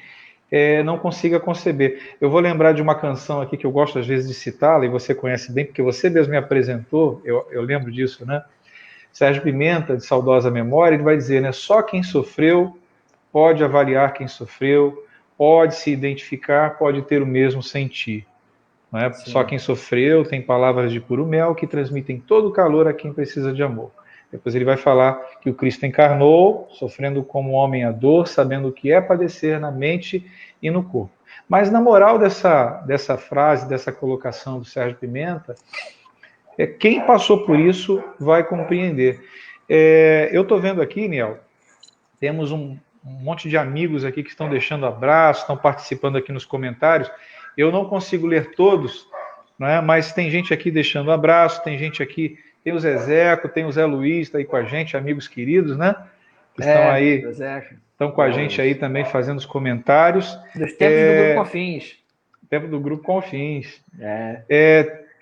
não consiga conceber. Eu vou lembrar de uma canção aqui que eu gosto às vezes de citá-la, e você conhece bem, porque você mesmo me apresentou, eu lembro disso, né? Sérgio Pimenta, de saudosa memória, ele vai dizer, né? Só quem sofreu pode avaliar quem sofreu, pode se identificar, pode ter o mesmo sentir. Não é? Só quem sofreu tem palavras de puro mel que transmitem todo o calor a quem precisa de amor. Depois ele vai falar que o Cristo encarnou, sofrendo como homem a dor, sabendo o que é padecer na mente e no corpo. Mas na moral dessa frase, dessa colocação do Sérgio Pimenta, quem passou por isso vai compreender. Eu estou vendo aqui, Niel, temos um monte de amigos aqui que estão deixando abraço, estão participando aqui nos comentários. Eu não consigo ler todos, né, mas tem gente aqui deixando abraço, tem gente aqui, tem o Zezeco, tem o Zé Luiz, está aí com a gente, amigos queridos, né? Que estão aí, estão com a gente aí também fazendo os comentários. Dos tempos do Grupo Confins. Tempo do Grupo Confins.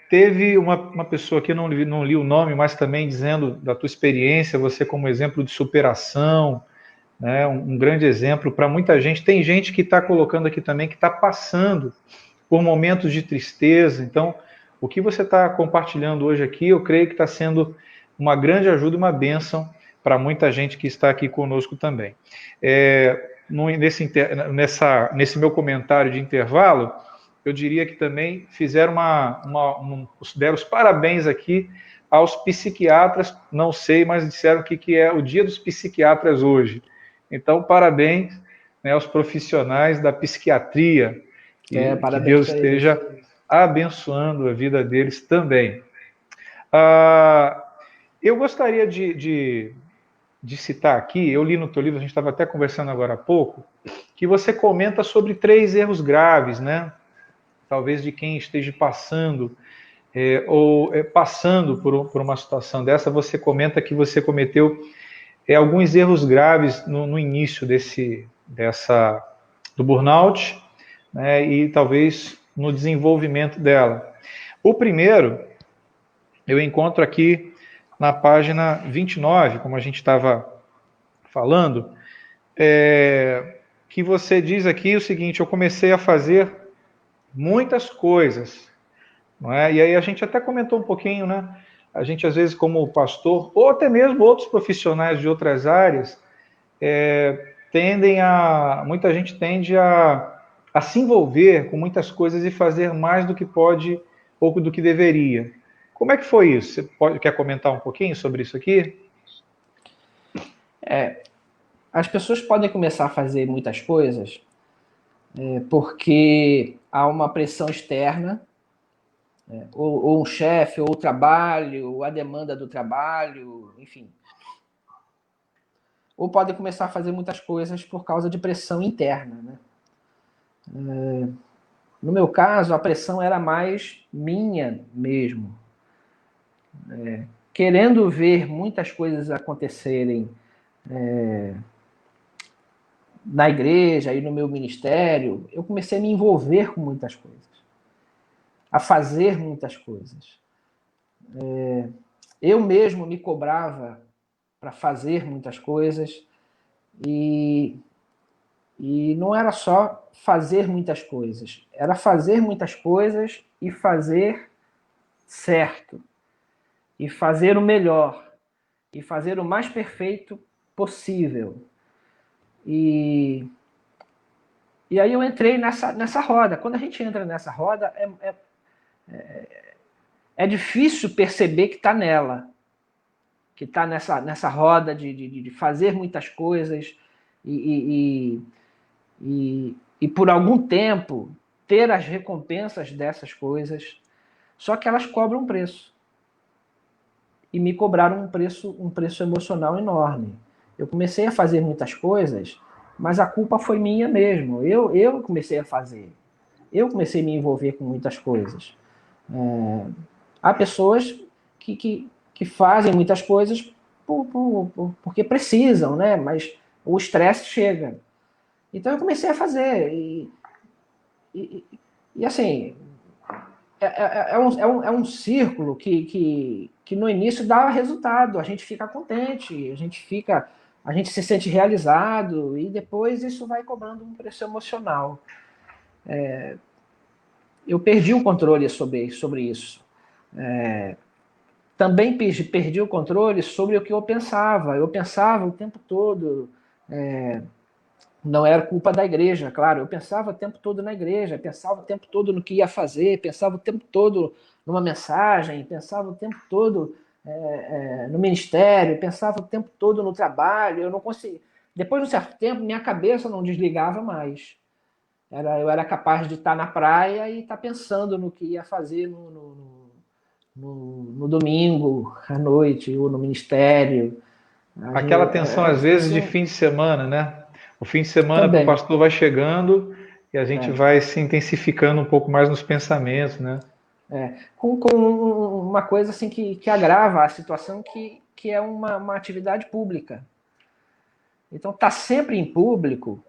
Teve uma pessoa aqui, não li o nome, mas também dizendo da tua experiência, você como exemplo de superação, né, um grande exemplo para muita gente. Tem gente que está colocando aqui também que está passando por momentos de tristeza. Então, o que você está compartilhando hoje aqui, eu creio que está sendo uma grande ajuda e uma bênção para muita gente que está aqui conosco também. Nesse meu comentário de intervalo, eu diria que também fizeram deram os parabéns aqui aos psiquiatras, não sei, mas disseram que é o dia dos psiquiatras hoje. Então, parabéns, né, aos profissionais da psiquiatria, que Deus esteja abençoando a vida deles também. Eu gostaria de citar aqui, eu li no teu livro, a gente estava até conversando agora há pouco, que você comenta sobre 3 erros graves, né? Talvez de quem esteja passando passando por uma situação dessa, você comenta que você cometeu alguns erros graves no início do burnout, né, e talvez no desenvolvimento dela. O primeiro, eu encontro aqui na página 29, como a gente estava falando, que você diz aqui o seguinte: eu comecei a fazer muitas coisas, não é? E aí a gente até comentou um pouquinho, né? A gente, às vezes, como pastor, ou até mesmo outros profissionais de outras áreas, muita gente tende a se envolver com muitas coisas e fazer mais do que pode, pouco do que deveria. Como é que foi isso? Você quer comentar um pouquinho sobre isso aqui? As pessoas podem começar a fazer muitas coisas porque há uma pressão externa, ou um chefe, ou o trabalho, ou a demanda do trabalho, enfim. Ou podem começar a fazer muitas coisas por causa de pressão interna, né? No meu caso, a pressão era mais minha mesmo. Querendo ver muitas coisas acontecerem na igreja e no meu ministério, eu comecei a me envolver com muitas coisas, a fazer muitas coisas. Eu mesmo me cobrava para fazer muitas coisas e não era só fazer muitas coisas, era fazer muitas coisas e fazer certo, e fazer o melhor, e fazer o mais perfeito possível. E aí eu entrei nessa roda. Quando a gente entra nessa roda, é difícil perceber que está nela, que está nessa roda de fazer muitas coisas e e por algum tempo ter as recompensas dessas coisas, só que elas cobram um preço. E me cobraram um preço emocional enorme. Eu comecei a fazer muitas coisas, mas a culpa foi minha mesmo. Eu comecei a fazer. Eu comecei a me envolver com muitas coisas. Há pessoas que fazem muitas coisas porque precisam, né? Mas o estresse chega. Então eu comecei a fazer. E assim, é um círculo que no início dá resultado, a gente fica contente, a gente se sente realizado, e depois isso vai cobrando um preço emocional. Eu perdi o controle sobre isso. Também perdi o controle sobre o que eu pensava. Eu pensava o tempo todo. Não era culpa da igreja, claro. Eu pensava o tempo todo na igreja, pensava o tempo todo no que ia fazer, pensava o tempo todo numa mensagem, pensava o tempo todo no ministério, pensava o tempo todo no trabalho. Eu não conseguia. Depois de um certo tempo, minha cabeça não desligava mais. Eu era capaz de estar na praia e estar pensando no que ia fazer no domingo, à noite, ou no ministério. Aquela tensão, É às vezes, de difícil fim de semana, né? O fim de semana para o também. pastor vai chegando e a gente É. vai se intensificando um pouco mais nos pensamentos, né? Com uma coisa assim que agrava a situação, que é uma atividade pública. Então, tá sempre em público,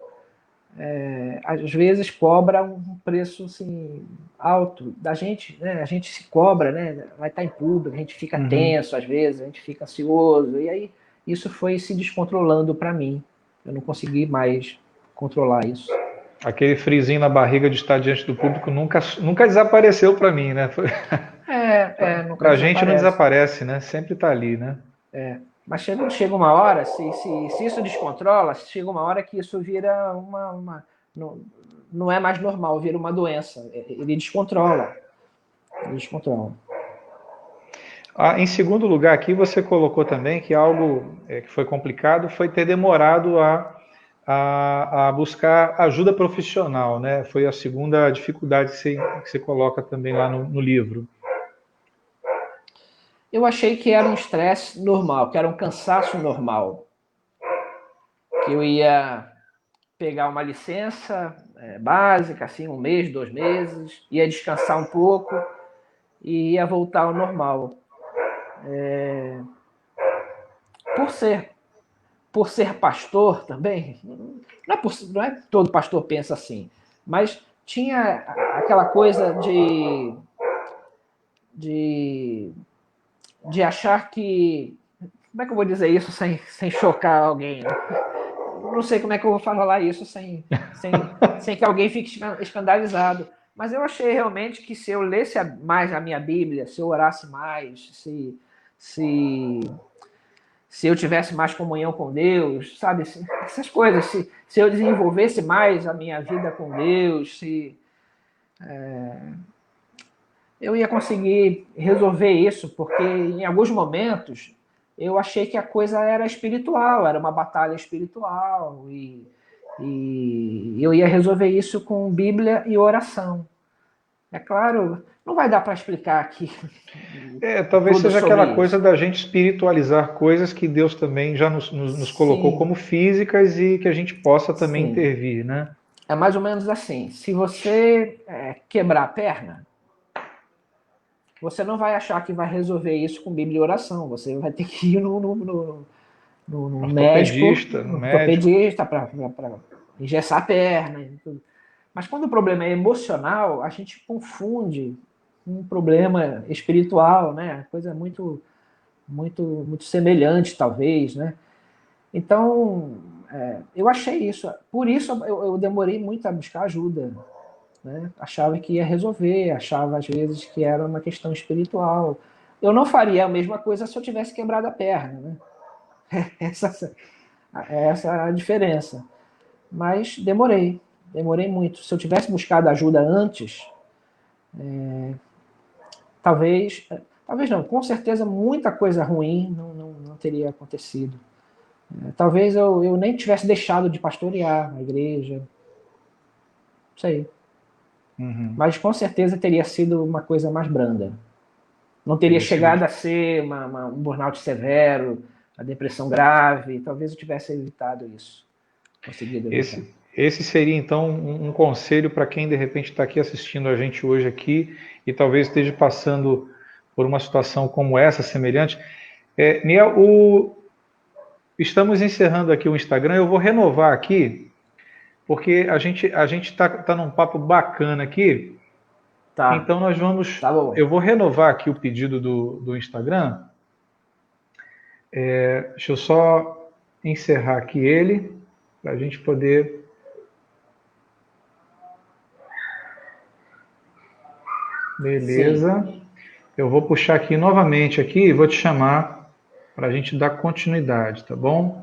às vezes cobra um preço assim, alto da gente, né? A gente se cobra, né? Vai estar em público, a gente fica Uhum. tenso às vezes, a gente fica ansioso, e aí isso foi se descontrolando para mim. Eu não consegui mais controlar isso. Aquele frizinho na barriga de estar diante do público nunca desapareceu para mim, né? Nunca Para a gente não desaparece. desaparece, né? Sempre está ali, né? Mas chega uma hora, se isso descontrola, chega uma hora que isso vira não, não é mais normal, vira uma doença. Ele descontrola. Ele descontrola. Em segundo lugar, aqui você colocou também que algo que foi complicado foi ter demorado a buscar ajuda profissional, né? Foi a segunda dificuldade que você coloca também lá no livro. Eu achei que era um estresse normal, que era um cansaço normal. Que eu ia pegar uma licença básica, assim, um mês, 2 meses, ia descansar um pouco e ia voltar ao normal. Por ser por ser pastor também, não é que todo pastor pensa assim, mas tinha aquela coisa de, de achar que. Como é que eu vou dizer isso sem chocar alguém? Não sei como é que eu vou falar isso sem que alguém fique escandalizado. Mas eu achei realmente que se eu lesse mais a minha Bíblia, se eu orasse mais, se se eu tivesse mais comunhão com Deus, sabe? Essas coisas. Se eu desenvolvesse mais a minha vida com Deus, se eu ia conseguir resolver isso, porque em alguns momentos eu achei que a coisa era espiritual, era uma batalha espiritual, e eu ia resolver isso com Bíblia e oração. É claro, não vai dar para explicar aqui Talvez tudo seja aquela sobre coisa isso. da gente espiritualizar coisas que Deus também já nos colocou como Sim, físicas e que a gente possa também sim. intervir, né? É mais ou menos assim. Se você quebrar a perna, você não vai achar que vai resolver isso com Bíblia e oração. Você vai ter que ir no médico, Ortopedista, no no médico. ortopedista, para engessar a perna. E tudo. Mas quando o problema é emocional, a gente confunde com um problema espiritual, né? Coisa muito semelhante, talvez, né? Então, eu achei isso. Por isso eu demorei muito a buscar ajuda. Né? Achava que ia resolver, achava às vezes que era uma questão espiritual. Eu não faria a mesma coisa se eu tivesse quebrado a perna, né? Essa é a diferença. Mas demorei muito. Se eu tivesse buscado ajuda antes, talvez não, com certeza muita coisa ruim não teria acontecido. Talvez eu nem tivesse deixado de pastorear a igreja, sei. Uhum. Mas com certeza teria sido uma coisa mais branda. Não teria chegado a ser um burnout severo, a depressão grave. Talvez eu tivesse evitado isso. Conseguido evitar. Esse seria, então, um conselho para quem, de repente, está aqui assistindo a gente hoje aqui e talvez esteja passando por uma situação como essa, semelhante. Niel, estamos encerrando aqui o Instagram. Eu vou renovar aqui, porque a gente está num papo bacana aqui. Tá. Então, nós vamos... Tá bom. Eu vou renovar aqui o pedido do Instagram. Deixa eu só encerrar aqui ele, para a gente poder... Beleza. Sim. Eu vou puxar aqui novamente aqui e vou te chamar para a gente dar continuidade, tá bom?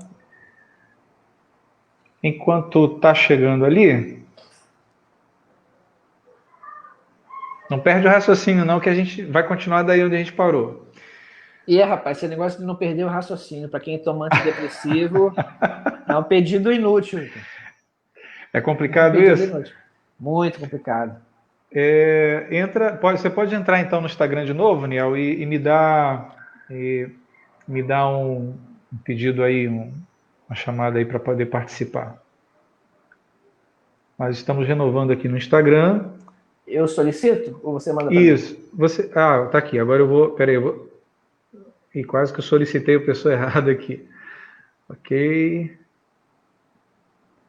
Enquanto tá chegando ali, não perde o raciocínio não, que a gente vai continuar daí onde a gente parou. Rapaz, esse negócio de não perder o raciocínio, para quem toma antidepressivo, é um pedido inútil. É complicado isso? Inútil. Muito complicado. Você pode entrar então no Instagram de novo, Niel, e me dar um pedido aí, uma chamada aí para poder participar. Nós estamos renovando aqui no Instagram. Eu solicito ou você manda para mim? Isso. Tá aqui. Agora eu vou... Peraí, E quase que eu solicitei a pessoa errada aqui. Ok.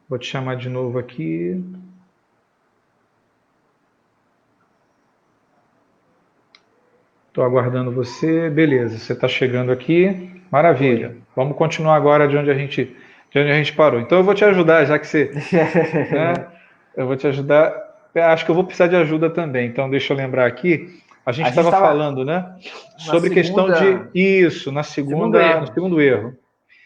Vou te chamar de novo aqui. Estou aguardando você. Beleza, você está chegando aqui. Maravilha. Oi. Vamos continuar agora de onde a gente parou. Então eu vou te ajudar, já que você... né? Eu vou te ajudar. Acho que eu vou precisar de ajuda também. Então deixa eu lembrar aqui. A gente estava falando, né? Sobre questão de... Isso, no segundo erro.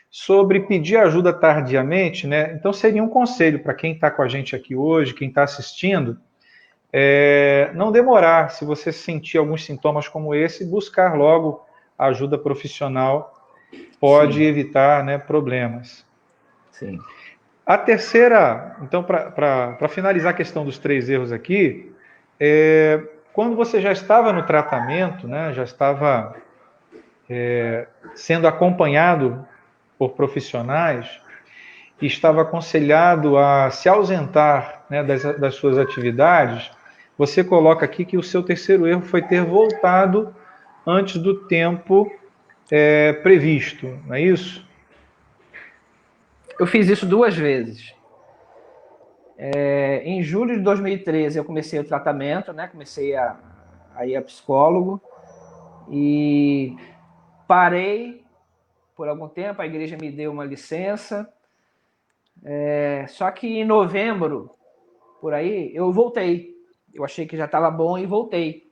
Sobre pedir ajuda tardiamente, né? Então seria um conselho para quem está com a gente aqui hoje, quem está assistindo, não demorar, se você sentir alguns sintomas como esse, buscar logo ajuda profissional, pode evitar, né, problemas. Sim. A terceira, então, para finalizar a questão dos 3 erros aqui, quando você já estava no tratamento, né, já estava sendo acompanhado por profissionais, e estava aconselhado a se ausentar, né, das suas atividades, você coloca aqui que o seu terceiro erro foi ter voltado antes do tempo previsto, não é isso? Eu fiz isso 2 vezes. Em julho de 2013 eu comecei o tratamento, né? Comecei a ir a psicólogo e parei por algum tempo, a igreja me deu uma licença, só que em novembro, por aí, eu voltei. Eu achei que já estava bom e voltei.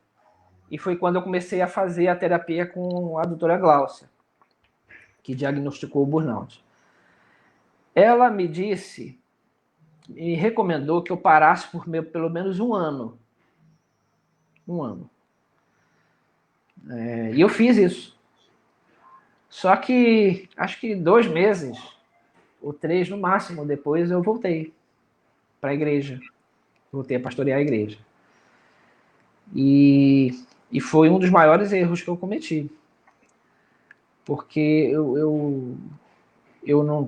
E foi quando eu comecei a fazer a terapia com a doutora Gláucia, que diagnosticou o burnout. Ela me disse, me recomendou que eu parasse por pelo menos 1 ano. 1 ano. E eu fiz isso. Só que, acho que 2 meses, ou 3 no máximo, depois eu voltei para a igreja. Voltei a pastorear a igreja. E foi um dos maiores erros que eu cometi. Porque eu não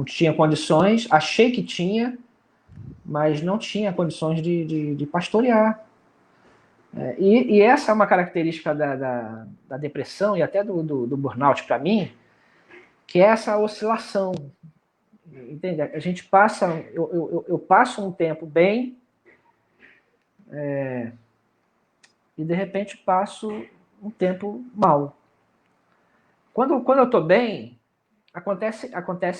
tinha condições, achei que tinha, mas não tinha condições de pastorear. E essa é uma característica da depressão e até do burnout para mim, que é essa oscilação. Entende? A gente passa, eu passo um tempo bem, e de repente passo um tempo mal. Quando eu estou bem, acontece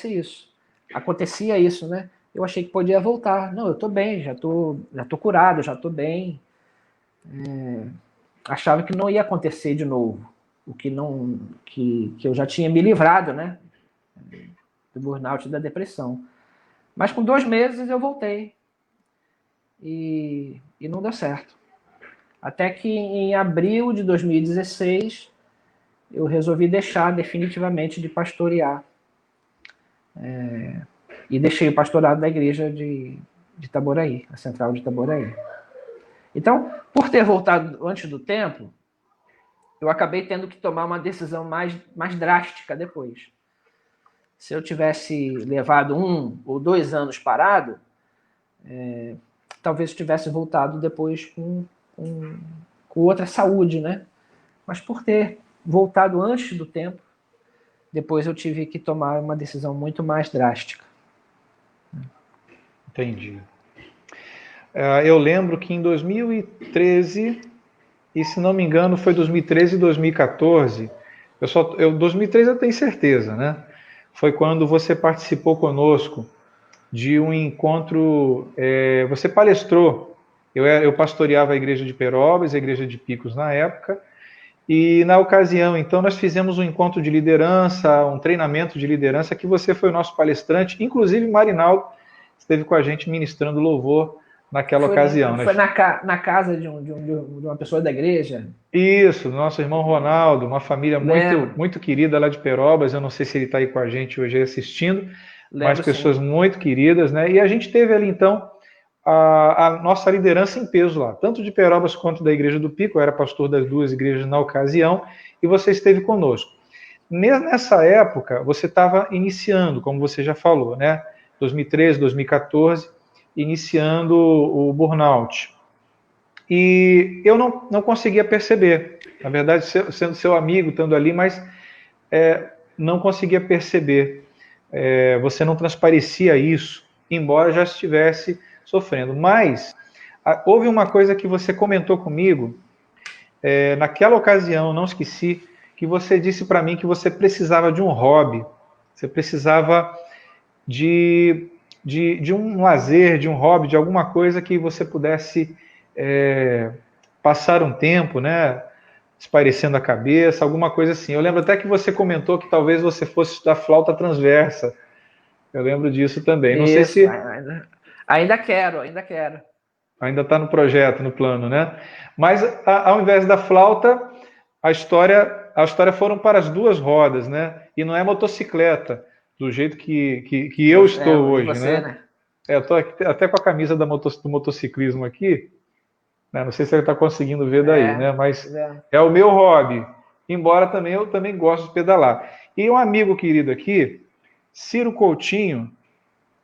isso. Acontecia isso, né? Eu achei que podia voltar. Não, eu estou bem, já tô curado, já estou bem. Achava que não ia acontecer de novo. O que eu já tinha me livrado, né? Do burnout e da depressão. Mas com 2 meses eu voltei. E não deu certo. Até que em abril de 2016 eu resolvi deixar definitivamente de pastorear. E deixei o pastorado da igreja de de Itaboraí, a central de Itaboraí. Então, por ter voltado antes do tempo, eu acabei tendo que tomar uma decisão mais drástica depois. Se eu tivesse levado 1 ou 2 anos parado, talvez eu tivesse voltado depois com outra saúde, né? Mas por ter voltado antes do tempo, depois eu tive que tomar uma decisão muito mais drástica. Entendi. Eu lembro que em 2013, e se não me engano foi 2013 e 2014, 2013 eu tenho certeza, né? Foi quando você participou conosco de um encontro, você palestrou, eu pastoreava a igreja de Perópolis, a igreja de Picos na época, e na ocasião, então, nós fizemos um encontro de liderança, um treinamento de liderança, que você foi o nosso palestrante, inclusive Marinaldo esteve com a gente ministrando louvor naquela ocasião. Foi na casa de uma pessoa da igreja? Isso, nosso irmão Ronaldo, uma família muito querida lá de Perópolis, eu não sei se ele está aí com a gente hoje assistindo, mas pessoas muito queridas, né? E a gente teve ali, então, a nossa liderança em peso lá, tanto de Perópolis quanto da Igreja do Pico, eu era pastor das duas igrejas na ocasião, e você esteve conosco. Nessa época, você estava iniciando, como você já falou, né? 2013, 2014, iniciando o burnout. E eu não conseguia perceber, na verdade, sendo seu amigo, estando ali, mas não conseguia perceber. Você não transparecia isso, embora já estivesse sofrendo. Mas houve uma coisa que você comentou comigo, naquela ocasião, não esqueci, que você disse para mim que você precisava de um hobby, você precisava de um lazer, de um hobby, de alguma coisa que você pudesse passar um tempo, né, espairecendo a cabeça, alguma coisa assim. Eu lembro até que você comentou que talvez você fosse estudar flauta transversa. Eu lembro disso também. Não sei se... Ainda quero. Ainda está no projeto, no plano, né? Mas ao invés da flauta, a história foram para as duas rodas, né? E não é motocicleta, do jeito que eu estou hoje, você, né? Eu estou até com a camisa do motociclismo aqui, né? Não sei se você está conseguindo ver daí, né? Mas é o meu hobby, embora eu também gosto de pedalar. E um amigo querido aqui, Ciro Coutinho,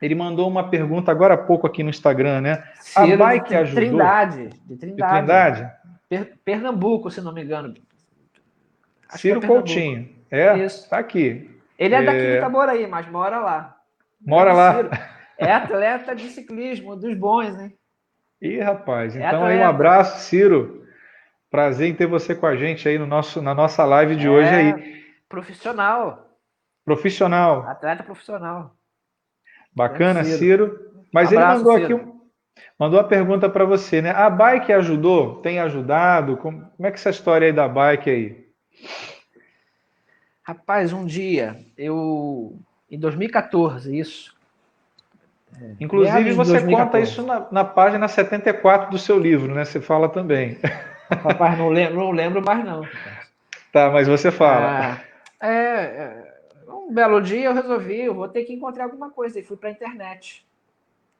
ele mandou uma pergunta agora há pouco aqui no Instagram, né? Ciro, a bike ajudou? De Trindade. Pernambuco, se não me engano. Acho Ciro Coutinho. Isso. Tá aqui. Ele é daqui de Itaboraí, mas mora lá. Mora lá. Ciro. É atleta de ciclismo, dos bons, hein? Ih, rapaz. Então aí um abraço, Ciro. Prazer em ter você com a gente aí na nossa live de hoje aí. Profissional. Atleta profissional. Bacana, Ciro. Mas ele mandou aqui mandou uma pergunta para você, né? A bike ajudou? Tem ajudado? Como é que é essa história aí da bike aí? Rapaz, um dia, em 2014, isso. Inclusive, você conta isso na página 74 do seu livro, né? Você fala também. Rapaz, não lembro mais não. Tá, mas você fala. Um belo dia eu resolvi, eu vou ter que encontrar alguma coisa. E fui para a internet.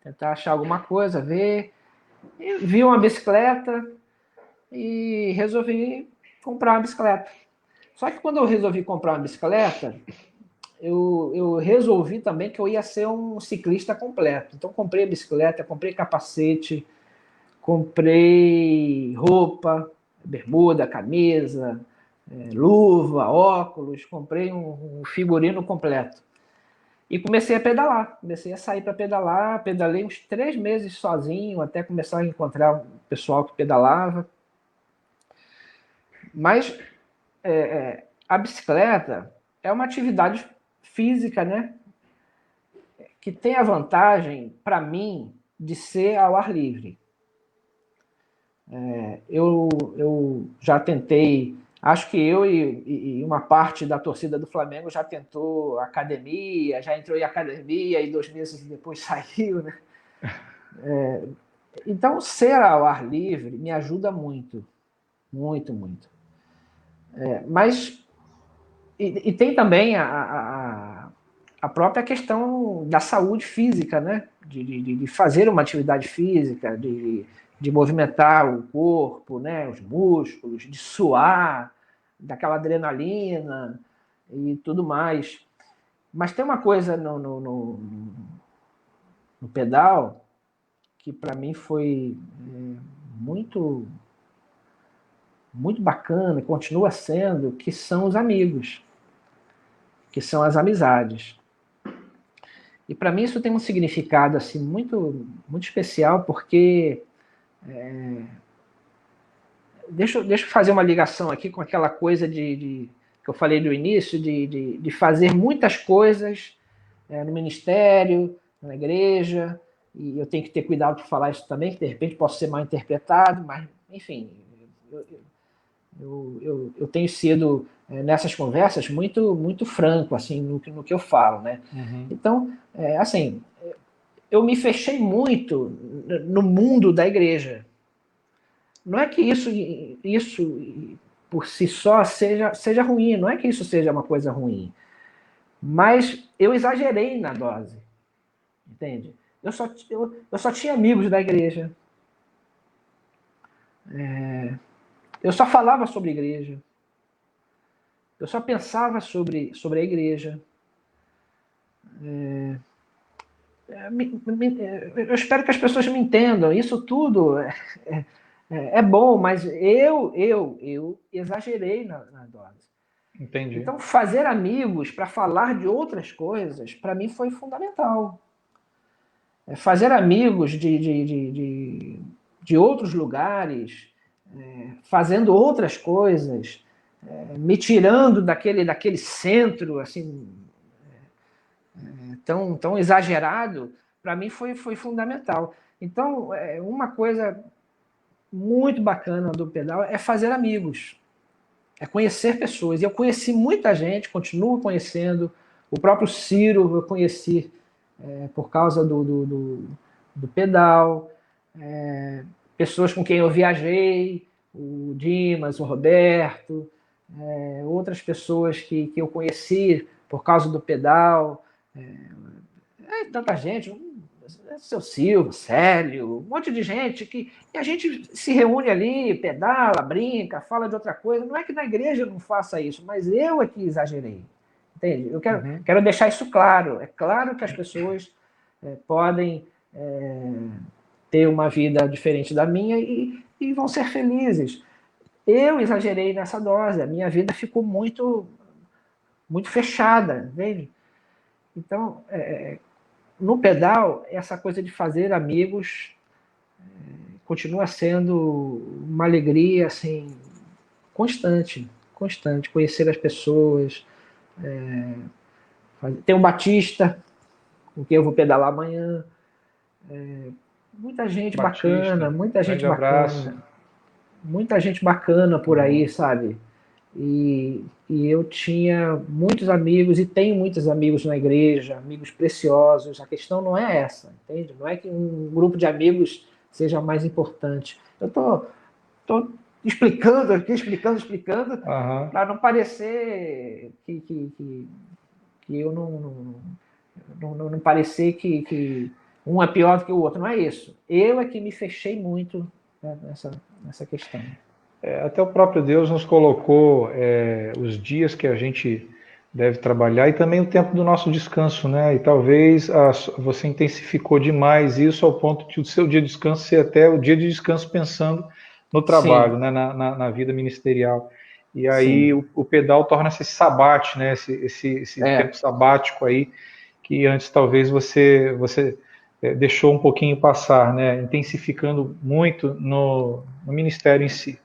Tentar achar alguma coisa, ver. E vi uma bicicleta e resolvi comprar uma bicicleta. Só que quando eu resolvi comprar uma bicicleta, eu resolvi também que eu ia ser um ciclista completo. Então comprei a bicicleta, comprei capacete, comprei roupa, bermuda, camisa, luva, óculos, comprei um figurino completo. E comecei a pedalar, comecei a sair para pedalar, pedalei uns 3 meses sozinho, até começar a encontrar um pessoal que pedalava. Mas a bicicleta é uma atividade física, né? Que tem a vantagem, para mim, de ser ao ar livre. Eu já tentei, acho que eu e uma parte da torcida do Flamengo já tentou academia, já entrou em academia e 2 meses depois saiu, né? Então, ser ao ar livre me ajuda muito, muito, muito. Mas e tem também a a própria questão da saúde física, né? De fazer uma atividade física, de movimentar o corpo, né? Os músculos, de suar, daquela adrenalina e tudo mais. Mas tem uma coisa no pedal que para mim foi muito, muito bacana, continua sendo, que são os amigos, que são as amizades. E para mim isso tem um significado assim muito, muito especial, porque deixa eu fazer uma ligação aqui com aquela coisa que eu falei no início, de fazer muitas coisas no ministério, na igreja, e eu tenho que ter cuidado para falar isso também, que de repente posso ser mal interpretado, mas, enfim, eu tenho sido, nessas conversas, muito, muito franco, assim, no que eu falo, né? Uhum. Então, assim, eu me fechei muito no mundo da igreja. Não é que isso por si só seja ruim, não é que isso seja uma coisa ruim, mas eu exagerei na dose, entende? Eu só tinha amigos da igreja, eu só falava sobre igreja, eu só pensava sobre a igreja. Eu espero que as pessoas me entendam. Isso tudo é bom, mas eu exagerei na dose. Entendi. Então, fazer amigos para falar de outras coisas, para mim, foi fundamental. Fazer amigos de outros lugares, fazendo outras coisas, me tirando daquele centro assim tão exagerado, para mim foi fundamental. Então, uma coisa muito bacana do pedal é fazer amigos, é conhecer pessoas. E eu conheci muita gente, continuo conhecendo. O próprio Ciro eu conheci por causa do pedal, pessoas com quem eu viajei, o Dimas, o Roberto, outras pessoas que eu conheci por causa do pedal. Tanta gente, seu Silvio, Célio, um monte de gente e a gente se reúne ali, pedala, brinca, fala de outra coisa. Não é que na igreja eu não faça isso, mas eu é que exagerei. Entende? Eu quero deixar isso claro. É claro que as pessoas podem ter uma vida diferente da minha e vão ser felizes. Eu exagerei nessa dose, a minha vida ficou muito, muito fechada, entende? Então, no pedal, essa coisa de fazer amigos continua sendo uma alegria assim constante, constante. Conhecer as pessoas. Tem um Batista, com quem eu vou pedalar amanhã. Muita gente Batista, bacana, muita gente grande abraço. bacana. Muita gente bacana por aí, sabe? E eu tinha muitos amigos e tenho muitos amigos na igreja, amigos preciosos. A questão não é essa, entende? Não é que um grupo de amigos seja mais importante. Eu tô explicando aqui, explicando, para não parecer que eu não parecer que um é pior do que o outro. Não é isso. Eu é que me fechei muito, né, nessa questão. Até o próprio Deus nos colocou os dias que a gente deve trabalhar e também o tempo do nosso descanso, né? E talvez você intensificou demais isso ao ponto de o seu dia de descanso ser até o dia de descanso pensando no trabalho, né? Na vida ministerial. E aí o pedal torna-se esse sabate, né? Esse tempo sabático aí que antes talvez você deixou um pouquinho passar, né? Intensificando muito no ministério em si.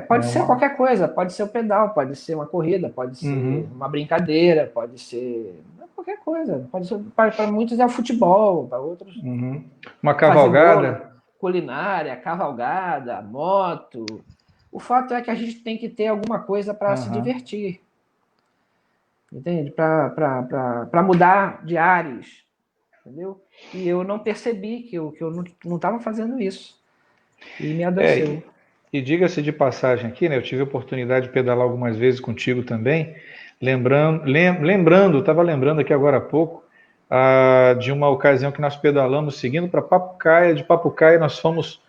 Pode ser qualquer coisa, pode ser o pedal, pode ser uma corrida, pode ser uma brincadeira, pode ser qualquer coisa. Pode ser, para muitos é o futebol, para outros. Uma cavalgada. Bolo, culinária, cavalgada, moto. O fato é que a gente tem que ter alguma coisa para se divertir. Entende? Para mudar de ares. Entendeu? E eu não percebi que eu não estava fazendo isso. E me adoeceu. E diga-se de passagem aqui, né? Eu tive a oportunidade de pedalar algumas vezes contigo também, estava lembrando aqui agora há pouco, de uma ocasião que nós pedalamos seguindo para Papucaia, de Papucaia nós fomos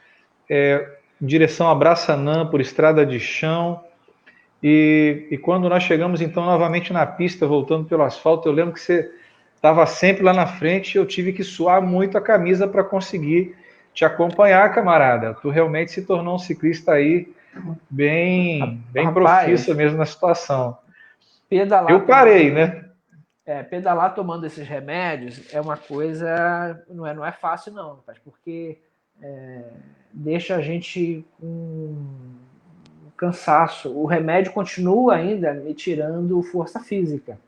em direção a Braçanã, por estrada de chão, e quando nós chegamos então novamente na pista, voltando pelo asfalto, eu lembro que você estava sempre lá na frente e eu tive que suar muito a camisa para conseguir te acompanhar, camarada. Tu realmente se tornou um ciclista aí bem Rapaz, profissa mesmo na situação. pedalar Eu parei, tomando, né? pedalar tomando esses remédios é uma coisa, não é fácil não, rapaz, porque deixa a gente com um cansaço. O remédio continua ainda me tirando força física,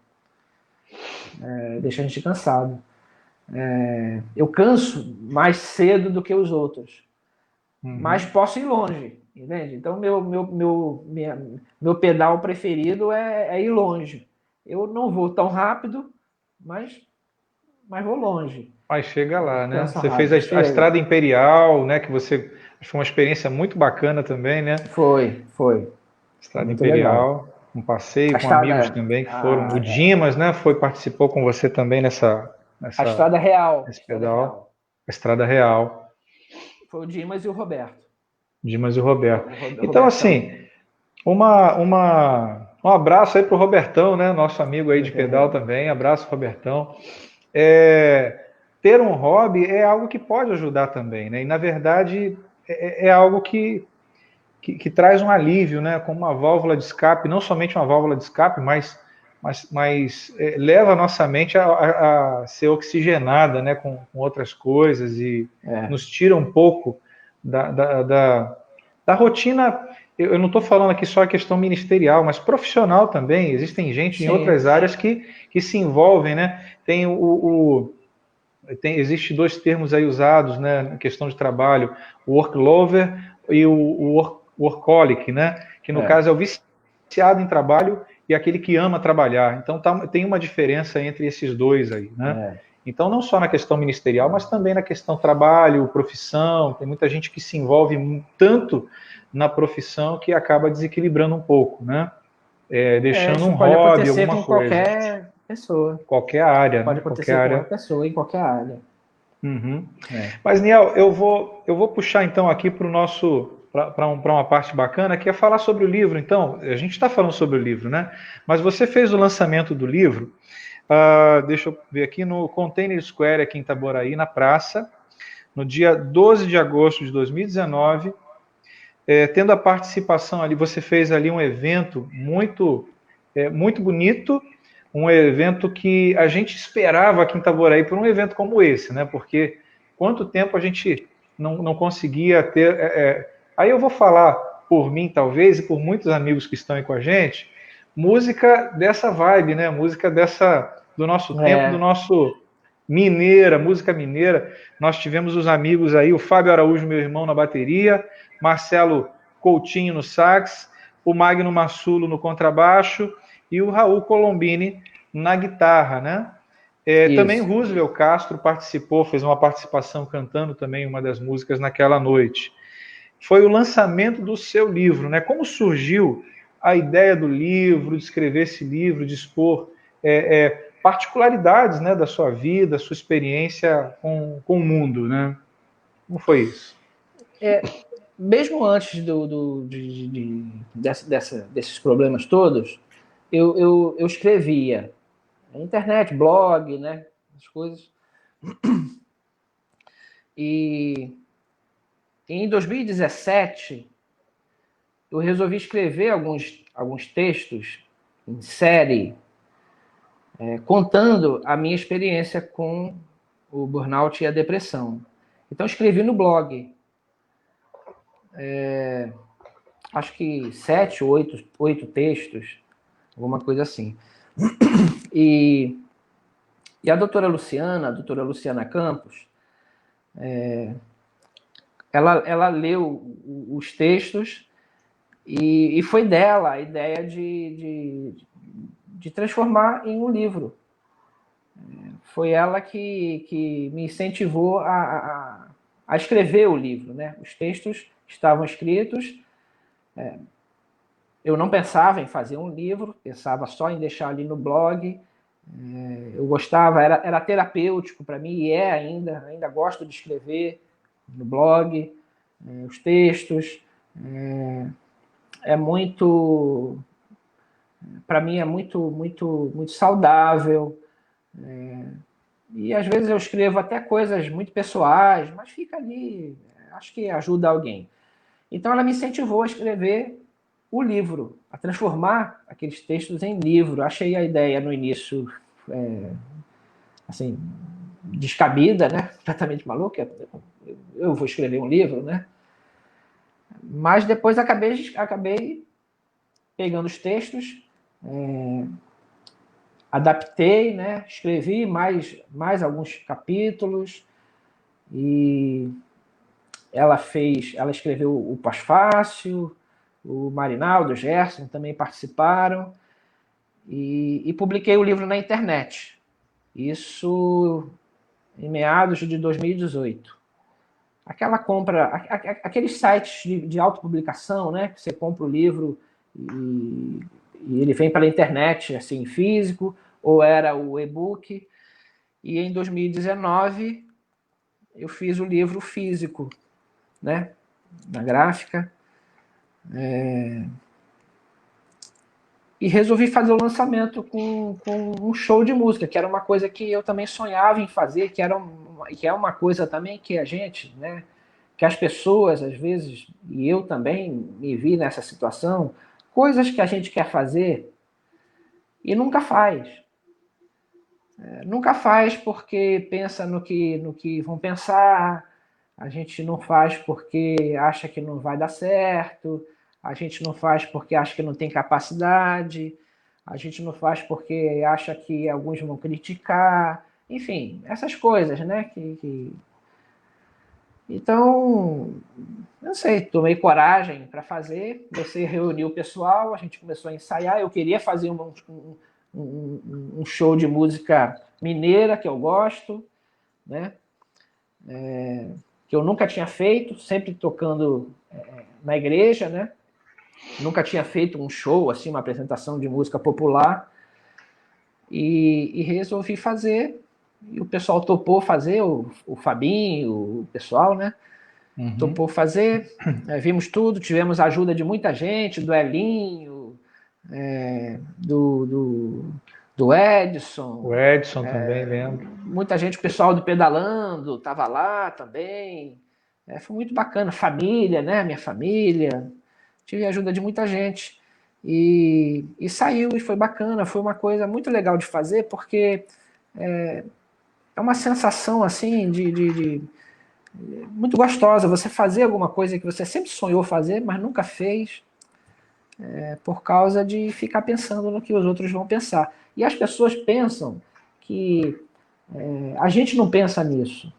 deixa a gente cansado. Eu canso mais cedo do que os outros, mas posso ir longe, entende? Então, meu pedal preferido é ir longe. Eu não vou tão rápido, mas vou longe. Mas chega lá, né? Cansa Você fez rápido. a Chega. Estrada Imperial, né? Que você foi uma experiência muito bacana também, né? Foi. Foi Estrada muito legal. Imperial, um A passeio com amigos estrada, também que foram. O Dimas, né? Participou com você também a estrada real. nesse Estrada pedal. real. A Estrada Real. Foi o Dimas e o Roberto. Dimas e o Roberto. O Então, Robertão. assim, um abraço aí para o Robertão, né? Nosso amigo aí de pedal também. Abraço, Robertão. Ter um hobby é algo que pode ajudar também, né? E na verdade é algo que traz um alívio, né? Como uma válvula de escape, não somente uma válvula de escape, mas leva a nossa mente a ser oxigenada, né? Com outras coisas e nos tira um pouco da rotina. Eu não estou falando aqui só a questão ministerial, mas profissional também. Existem gente em Sim. outras áreas que se envolvem, né? Existe dois termos aí usados, né, na questão de trabalho, o work lover e o workaholic, né? Que no caso é o viciado em trabalho e aquele que ama trabalhar. Então tem uma diferença entre esses dois aí, né? Então não só na questão ministerial, mas também na questão trabalho, profissão. Tem muita gente que se envolve tanto na profissão que acaba desequilibrando um pouco, né? Deixando Isso um pode hobby, acontecer alguma com coisa. qualquer pessoa. Qualquer área, Pode né? Qualquer acontecer com área. qualquer pessoa, em qualquer área. Uhum. Mas, Niel, eu vou puxar então aqui para uma parte bacana, que é falar sobre o livro. Então, a gente está falando sobre o livro, né? Mas você fez o lançamento do livro, deixa eu ver aqui, no Container Square, aqui em Itaboraí, na praça, no dia 12 de agosto de 2019, tendo a participação ali, você fez ali um evento muito bonito, um evento que a gente esperava aqui em Itaboraí por um evento como esse, né? Porque quanto tempo a gente não conseguia ter. Aí eu vou falar por mim, talvez, e por muitos amigos que estão aí com a gente, música dessa vibe, né? Música do nosso tempo, do nosso música mineira. Nós tivemos os amigos aí, o Fábio Araújo, meu irmão, na bateria, Marcelo Coutinho no sax, o Magno Massulo no contrabaixo e o Raul Colombini na guitarra, né? Também Roosevelt Castro participou, fez uma participação cantando também uma das músicas naquela noite. Foi o lançamento do seu livro, né? Como surgiu a ideia do livro, de escrever esse livro, de expor particularidades, né, da sua vida, sua experiência com o mundo, né? Como foi isso? Mesmo antes desses problemas todos, eu escrevia na internet, blog, né, as coisas. E em 2017 eu resolvi escrever alguns textos em série, contando a minha experiência com o burnout e a depressão. Então escrevi no blog. Acho que 7, 8 textos, alguma coisa assim. E a doutora Luciana Campos, ela leu os textos e foi dela a ideia de transformar em um livro. Foi ela que me incentivou a escrever o livro, né? Os textos estavam escritos, Eu não pensava em fazer um livro, pensava só em deixar ali no blog. Eu gostava, era terapêutico para mim, e ainda gosto de escrever no blog, os textos. É muito, para mim é muito saudável. E às vezes eu escrevo até coisas muito pessoais, mas fica ali, acho que ajuda alguém. Então ela me incentivou a escrever o livro, a transformar aqueles textos em livro. Achei a ideia no início assim, descabida, né? Completamente maluca. Eu vou escrever um livro, né? Mas depois acabei pegando os textos, adaptei, né? Escrevi mais alguns capítulos e ela escreveu o Pós-Fácil, o Marinaldo, o Gerson também participaram e publiquei o livro na internet. Isso em meados de 2018. Aquela compra, aqueles sites de autopublicação, né? Que você compra o livro e ele vem pela internet, assim, físico, ou era o e-book. E em 2019 eu fiz o livro físico, né? Na gráfica. E resolvi fazer o lançamento com um show de música, que era uma coisa que eu também sonhava em fazer, que é uma coisa também que a gente, né, que as pessoas, às vezes, e eu também me vi nessa situação, coisas que a gente quer fazer e nunca faz. Nunca faz porque pensa no que vão pensar, a gente não faz porque acha que não vai dar certo, a gente não faz porque acha que não tem capacidade, a gente não faz porque acha que alguns vão criticar, enfim, essas coisas, né? Então, não sei, tomei coragem para fazer, comecei a reunir o pessoal, a gente começou a ensaiar, eu queria fazer um show de música mineira, que eu gosto, né? Que eu nunca tinha feito, sempre tocando na igreja, né? Nunca tinha feito um show, assim, uma apresentação de música popular, e resolvi fazer, e o pessoal topou fazer, o Fabinho, o pessoal, né? Topou fazer, vimos tudo, tivemos a ajuda de muita gente, do Elinho, do Edson. O Edson também, lembro. Muita gente, o pessoal do Pedalando, estava lá também. Foi muito bacana, família, né? Minha família. Tive a ajuda de muita gente. E saiu, e foi bacana, foi uma coisa muito legal de fazer, porque é uma sensação assim de muito gostosa, você fazer alguma coisa que você sempre sonhou fazer, mas nunca fez, por causa de ficar pensando no que os outros vão pensar. E as pessoas pensam que a gente não pensa nisso.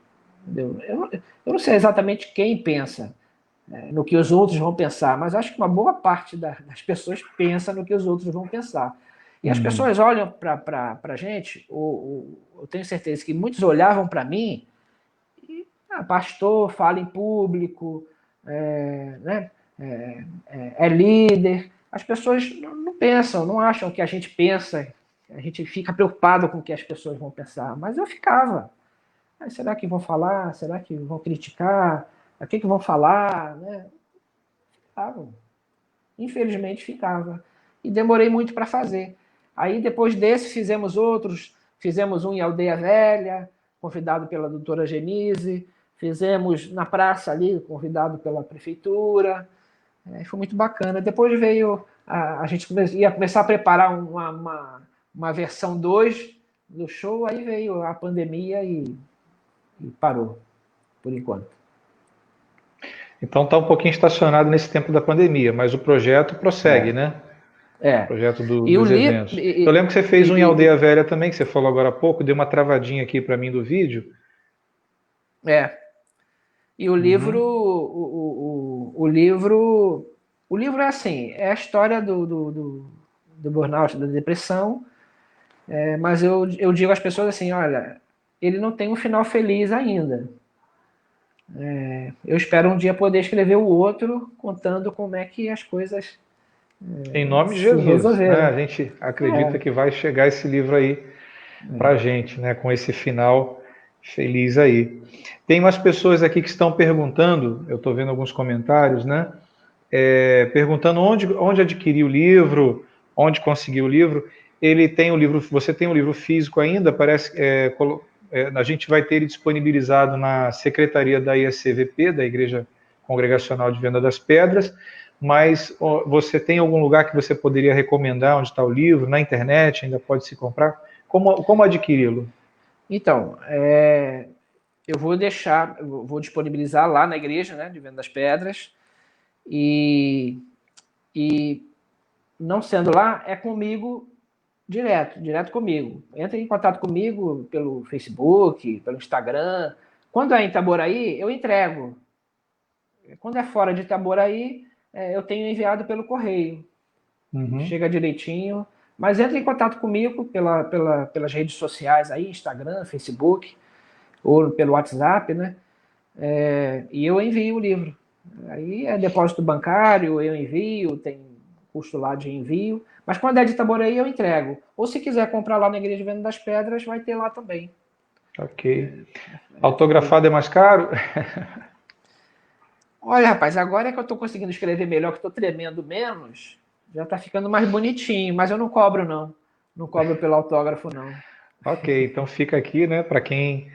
Entendeu? Eu não sei exatamente quem pensa no que os outros vão pensar, mas acho que uma boa parte das pessoas pensa no que os outros vão pensar. E as pessoas olham para a gente, eu tenho certeza que muitos olhavam para mim, pastor, fala em público, né? É líder. As pessoas não pensam, não acham que a gente pensa, a gente fica preocupado com o que as pessoas vão pensar, mas eu ficava. Será que vão falar? Será que vão criticar? O que vão falar? Né? Ficavam. Infelizmente ficava. E demorei muito para fazer. Aí depois desse fizemos outros, fizemos um em Aldeia Velha, convidado pela doutora Genise, fizemos na praça ali, convidado pela prefeitura. Foi muito bacana. Depois veio, a gente ia começar a preparar uma versão 2 do show, aí veio a pandemia e parou, por enquanto. Então está um pouquinho estacionado nesse tempo da pandemia, mas o projeto prossegue, né? O projeto dos eventos. Eu lembro que você fez um em Aldeia Velha também, que você falou agora há pouco, deu uma travadinha aqui para mim do vídeo. E o livro, o livro é assim, é a história do burnout, da depressão, mas eu digo às pessoas assim, olha, ele não tem um final feliz ainda. Eu espero um dia poder escrever o outro, contando como é que as coisas Em nome de se Jesus, né? resolveram. A gente acredita que vai chegar esse livro aí para a gente, né? Com esse final feliz aí. Tem umas pessoas aqui que estão perguntando, eu estou vendo alguns comentários, né? Perguntando onde adquirir o livro, onde conseguir o livro. Ele tem o livro, você tem o livro físico ainda? Parece a gente vai ter ele disponibilizado na secretaria da ISCVP, da Igreja Congregacional de Venda das Pedras, mas você tem algum lugar que você poderia recomendar onde está o livro? Na internet ainda pode se comprar? Como adquiri-lo? Então, eu vou disponibilizar lá na igreja, né, de Venda das Pedras, e não sendo lá, é comigo direto comigo. Entra em contato comigo pelo Facebook, pelo Instagram. Quando é em Itaboraí, eu entrego. Quando é fora de Itaboraí, eu tenho enviado pelo correio. Uhum. Chega direitinho. Mas entra em contato comigo pelas redes sociais aí, Instagram, Facebook, ou pelo WhatsApp, né? E eu envio o livro. Aí é depósito bancário, eu envio, tem custo lá de envio. Mas quando é de Itaboraí, eu entrego. Ou se quiser comprar lá na Igreja Venda das Pedras, vai ter lá também. Ok. Autografado é mais caro? Olha, rapaz, agora é que eu estou conseguindo escrever melhor, que estou tremendo menos, já está ficando mais bonitinho. Mas eu não cobro, não. Não cobro pelo autógrafo, não. Ok, então fica aqui, né, para quem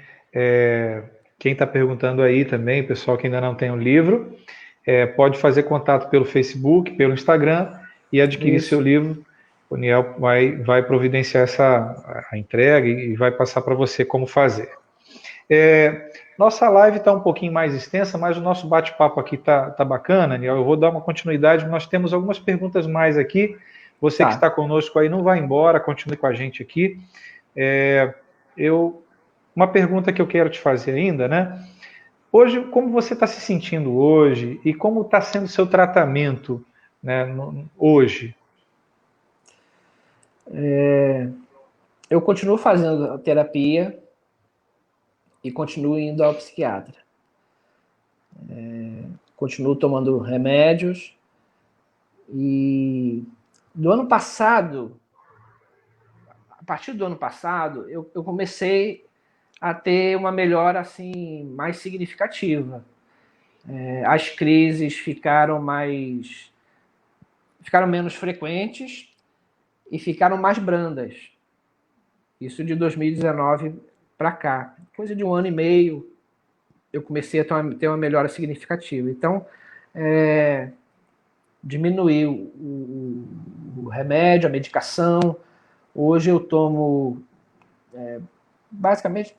está perguntando aí também, pessoal que ainda não tem o livro, pode fazer contato pelo Facebook, pelo Instagram e adquirir seu Isso. livro. O Niel vai providenciar a entrega e vai passar para você como fazer. Nossa live está um pouquinho mais extensa, mas o nosso bate-papo aqui tá bacana, Niel. Eu vou dar uma continuidade. Nós temos algumas perguntas mais aqui. Você que Tá. está conosco aí, não vai embora, continue com a gente aqui. Uma pergunta que eu quero te fazer ainda, né? Hoje, como você está se sentindo hoje e como está sendo o seu tratamento, né, hoje? Eu continuo fazendo terapia e continuo indo ao psiquiatra. Continuo tomando remédios e do ano passado, a partir do ano passado, eu comecei a ter uma melhora assim mais significativa. As crises ficaram menos frequentes e ficaram mais brandas. Isso de 2019 para cá, coisa de um ano e meio, eu comecei a ter uma melhora significativa. Então, diminuiu o remédio, a medicação. Hoje eu tomo basicamente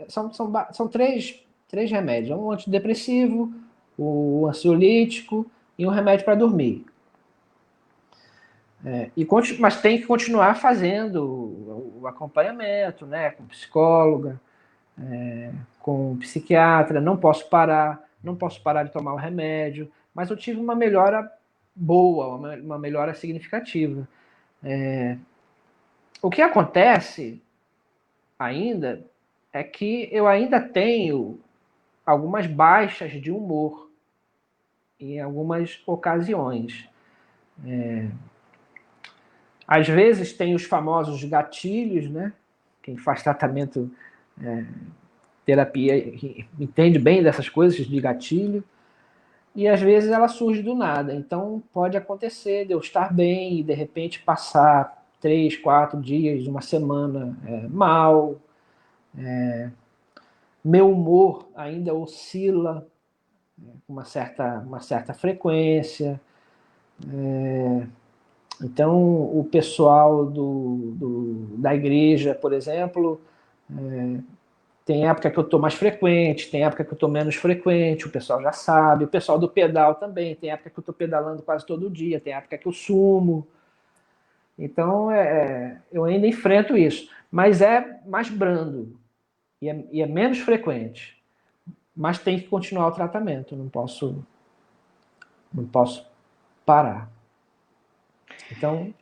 são três remédios: um antidepressivo, o ansiolítico e um remédio para dormir. Mas tem que continuar fazendo o acompanhamento, né, com psicóloga, com psiquiatra. Não posso parar de tomar o remédio, mas eu tive uma melhora boa, uma melhora significativa. O que acontece ainda é que eu ainda tenho algumas baixas de humor em algumas ocasiões. Às vezes tem os famosos gatilhos, né? Quem faz tratamento, terapia, entende bem dessas coisas de gatilho. E às vezes ela surge do nada. Então pode acontecer de eu estar bem e de repente passar 3, 4 dias, uma semana mal. Meu humor ainda oscila com uma certa frequência. Então, o pessoal da igreja, por exemplo, tem época que eu estou mais frequente, tem época que eu estou menos frequente, o pessoal já sabe. O pessoal do pedal também, tem época que eu estou pedalando quase todo dia, tem época que eu sumo. Então, eu ainda enfrento isso. Mas é mais brando e é menos frequente. Mas tem que continuar o tratamento, não posso parar. Então,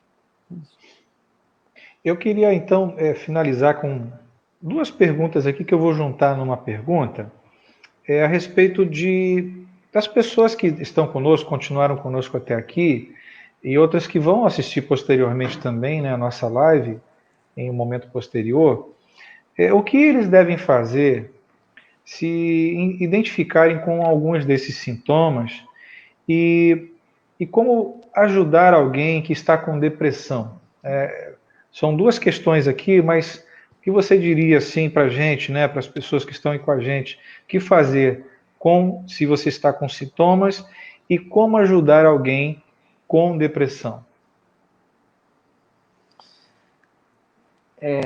Eu queria então finalizar com duas perguntas aqui que eu vou juntar numa pergunta. é a respeito das pessoas que estão conosco, continuaram conosco até aqui, e outras que vão assistir posteriormente também, né, a nossa live, em um momento posterior, o que eles devem fazer se identificarem com alguns desses sintomas e, e como ajudar alguém que está com depressão. São duas questões aqui, mas o que você diria assim para a gente, né, para as pessoas que estão aí com a gente, o que fazer se você está com sintomas e como ajudar alguém com depressão?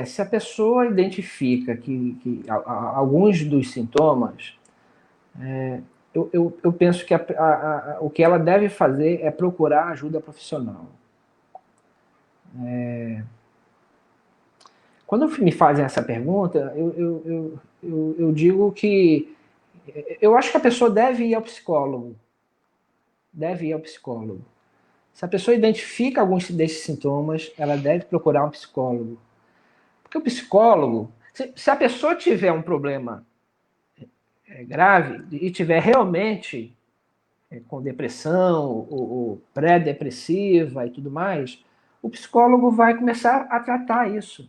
Se a pessoa identifica que alguns dos sintomas, eu penso que o que ela deve fazer é procurar ajuda profissional. Quando me fazem essa pergunta, eu digo que eu acho que a pessoa deve ir ao psicólogo. Deve ir ao psicólogo. Se a pessoa identifica alguns desses sintomas, ela deve procurar um psicólogo. Porque o psicólogo, se a pessoa tiver um problema grave e tiver realmente com depressão ou pré-depressiva e tudo mais, o psicólogo vai começar a tratar isso.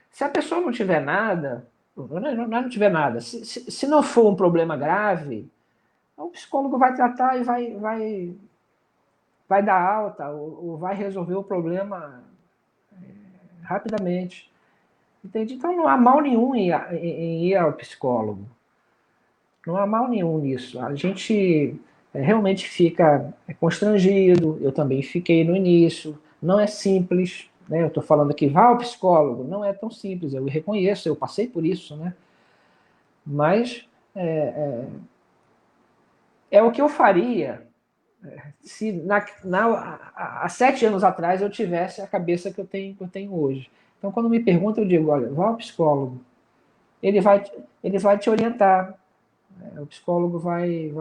Se a pessoa não tiver nada, não tiver nada, se não for um problema grave, o psicólogo vai tratar e vai dar alta ou vai resolver o problema rapidamente. Entende? Então não há mal nenhum em ir ao psicólogo. Não há mal nenhum nisso. A gente realmente fica constrangido. Eu também fiquei no início. Não é simples. Né? Eu estou falando aqui, vá ao psicólogo. Não é tão simples. Eu reconheço, eu passei por isso. Né? Mas é o que eu faria se há 7 anos atrás eu tivesse a cabeça que eu tenho hoje. Então, quando me perguntam, eu digo, olha, vá ao psicólogo. Ele vai te orientar. O psicólogo vai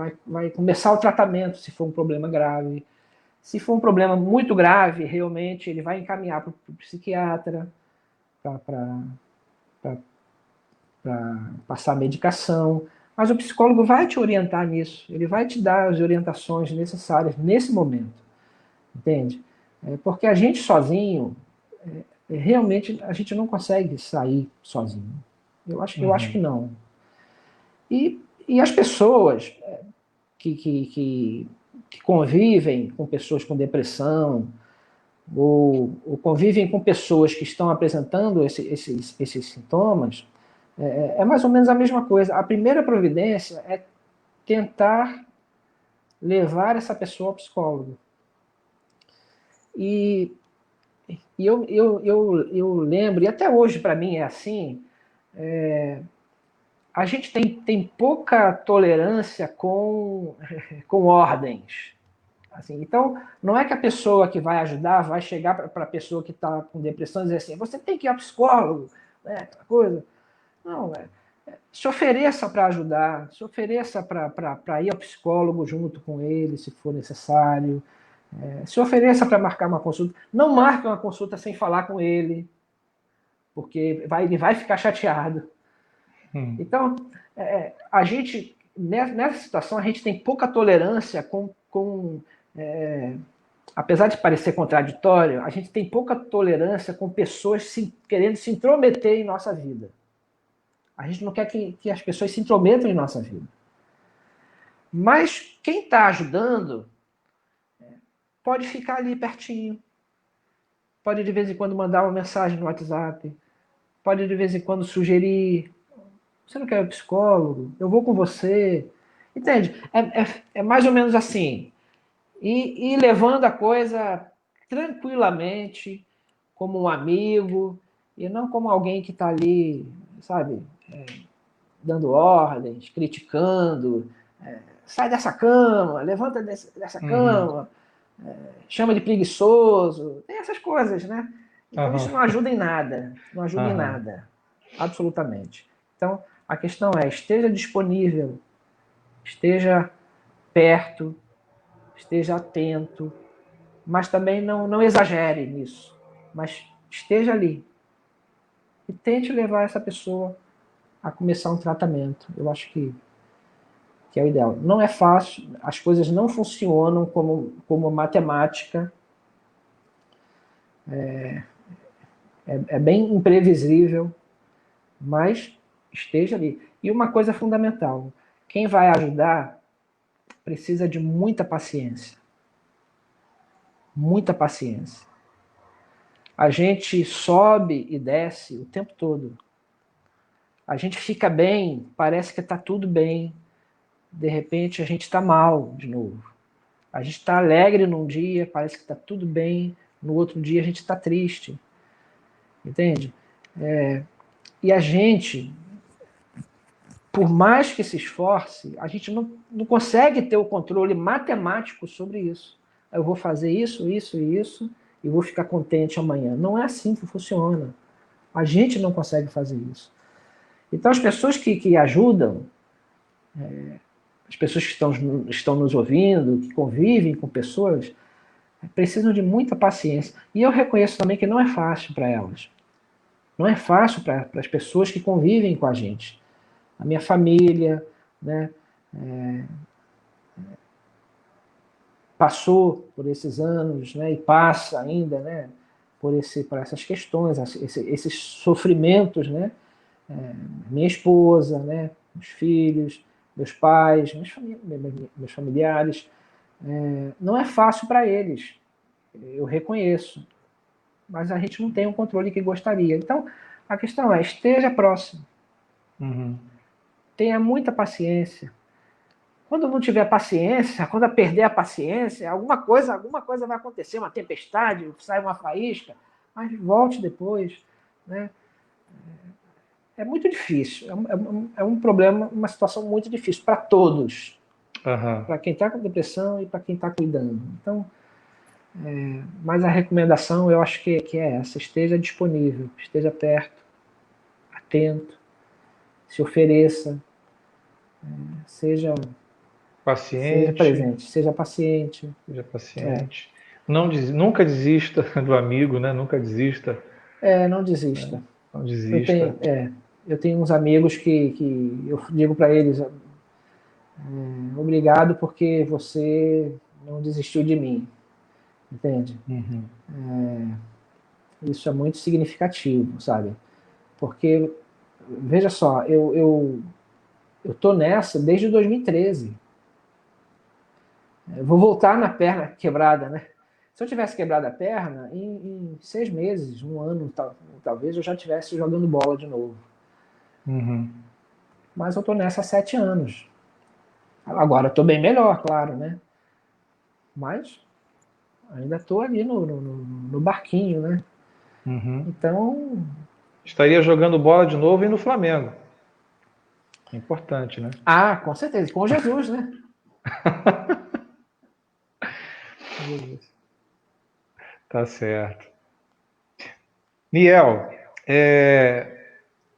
começar o tratamento se for um problema grave. Se for um problema muito grave, realmente, ele vai encaminhar para o psiquiatra para passar medicação. Mas o psicólogo vai te orientar nisso. Ele vai te dar as orientações necessárias nesse momento. Entende? Porque a gente sozinho, realmente, a gente não consegue sair sozinho. Eu acho que não. E as pessoas que convivem com pessoas com depressão ou convivem com pessoas que estão apresentando esses sintomas, é mais ou menos a mesma coisa. A primeira providência é tentar levar essa pessoa ao psicólogo. E eu lembro, e até hoje para mim é assim, a gente tem pouca tolerância com ordens. Assim, então, não é que a pessoa que vai ajudar vai chegar para a pessoa que está com depressão e dizer assim, você tem que ir ao psicólogo, né, coisa. Não, se ofereça para ajudar, se ofereça para ir ao psicólogo junto com ele, se for necessário. Se ofereça para marcar uma consulta. Não marque uma consulta sem falar com ele, porque ele vai ficar chateado. Então, a gente, nessa situação, a gente tem pouca tolerância apesar de parecer contraditório, a gente tem pouca tolerância com pessoas querendo se intrometer em nossa vida. A gente não quer que as pessoas se intrometam em nossa vida. Mas quem está ajudando pode ficar ali pertinho. Pode de vez em quando mandar uma mensagem no WhatsApp. Pode de vez em quando sugerir. Você não quer ir psicólogo? Eu vou com você. Entende? É mais ou menos assim. E levando a coisa tranquilamente, como um amigo, e não como alguém que está ali, sabe, dando ordens, criticando. Sai dessa cama, levanta dessa cama, chama de preguiçoso. Tem essas coisas, né? Então isso não ajuda em nada. Não ajuda em nada. Absolutamente. Então, a questão é, esteja disponível, esteja perto, esteja atento, mas também não exagere nisso. Mas esteja ali. E tente levar essa pessoa a começar um tratamento. Eu acho que é o ideal. Não é fácil, as coisas não funcionam como matemática. É bem imprevisível, mas esteja ali. E uma coisa fundamental, quem vai ajudar precisa de muita paciência. Muita paciência. A gente sobe e desce o tempo todo. A gente fica bem, parece que está tudo bem. De repente a gente está mal de novo. A gente está alegre num dia, parece que está tudo bem. No outro dia a gente está triste. Entende? E a gente, por mais que se esforce, a gente não consegue ter o controle matemático sobre isso. Eu vou fazer isso, isso e isso, e vou ficar contente amanhã. Não é assim que funciona. A gente não consegue fazer isso. Então, as pessoas que ajudam, as pessoas que estão nos ouvindo, que convivem com pessoas, precisam de muita paciência. E eu reconheço também que não é fácil para elas. Não é fácil para as pessoas que convivem com a gente. A minha família, né, passou por esses anos, né, e passa ainda, né, por essas questões, esses sofrimentos, né, minha esposa, né, meus filhos, meus pais, meus familiares. Não é fácil para eles, eu reconheço, mas a gente não tem o controle que gostaria. Então, a questão é, esteja próximo. Uhum. Tenha muita paciência. Quando não tiver paciência, quando perder a paciência, alguma coisa vai acontecer, uma tempestade, sai uma faísca, mas volte depois, né? É muito difícil, é um problema, uma situação muito difícil para todos, para quem está com depressão e para quem está cuidando. Então, mas a recomendação eu acho que é essa: esteja disponível, esteja perto, atento, se ofereça, seja paciente. Seja presente, seja paciente. Nunca desista do amigo, né? Nunca desista. Não desista. Não desista. Eu tenho uns amigos que eu digo para eles, obrigado porque você não desistiu de mim. Entende? Uhum. Isso é muito significativo, sabe? Porque, veja só, eu tô nessa desde 2013. Eu vou voltar na perna quebrada, né? Se eu tivesse quebrado a perna, em 6 meses, 1 ano, talvez eu já estivesse jogando bola de novo. Uhum. Mas eu tô nessa há 7 anos. Agora eu tô bem melhor, claro, né? Mas ainda tô ali no barquinho, né? Uhum. Então... estaria jogando bola de novo e no Flamengo. Importante, né? Ah, com certeza. Com Jesus, né? Tá certo. Niel,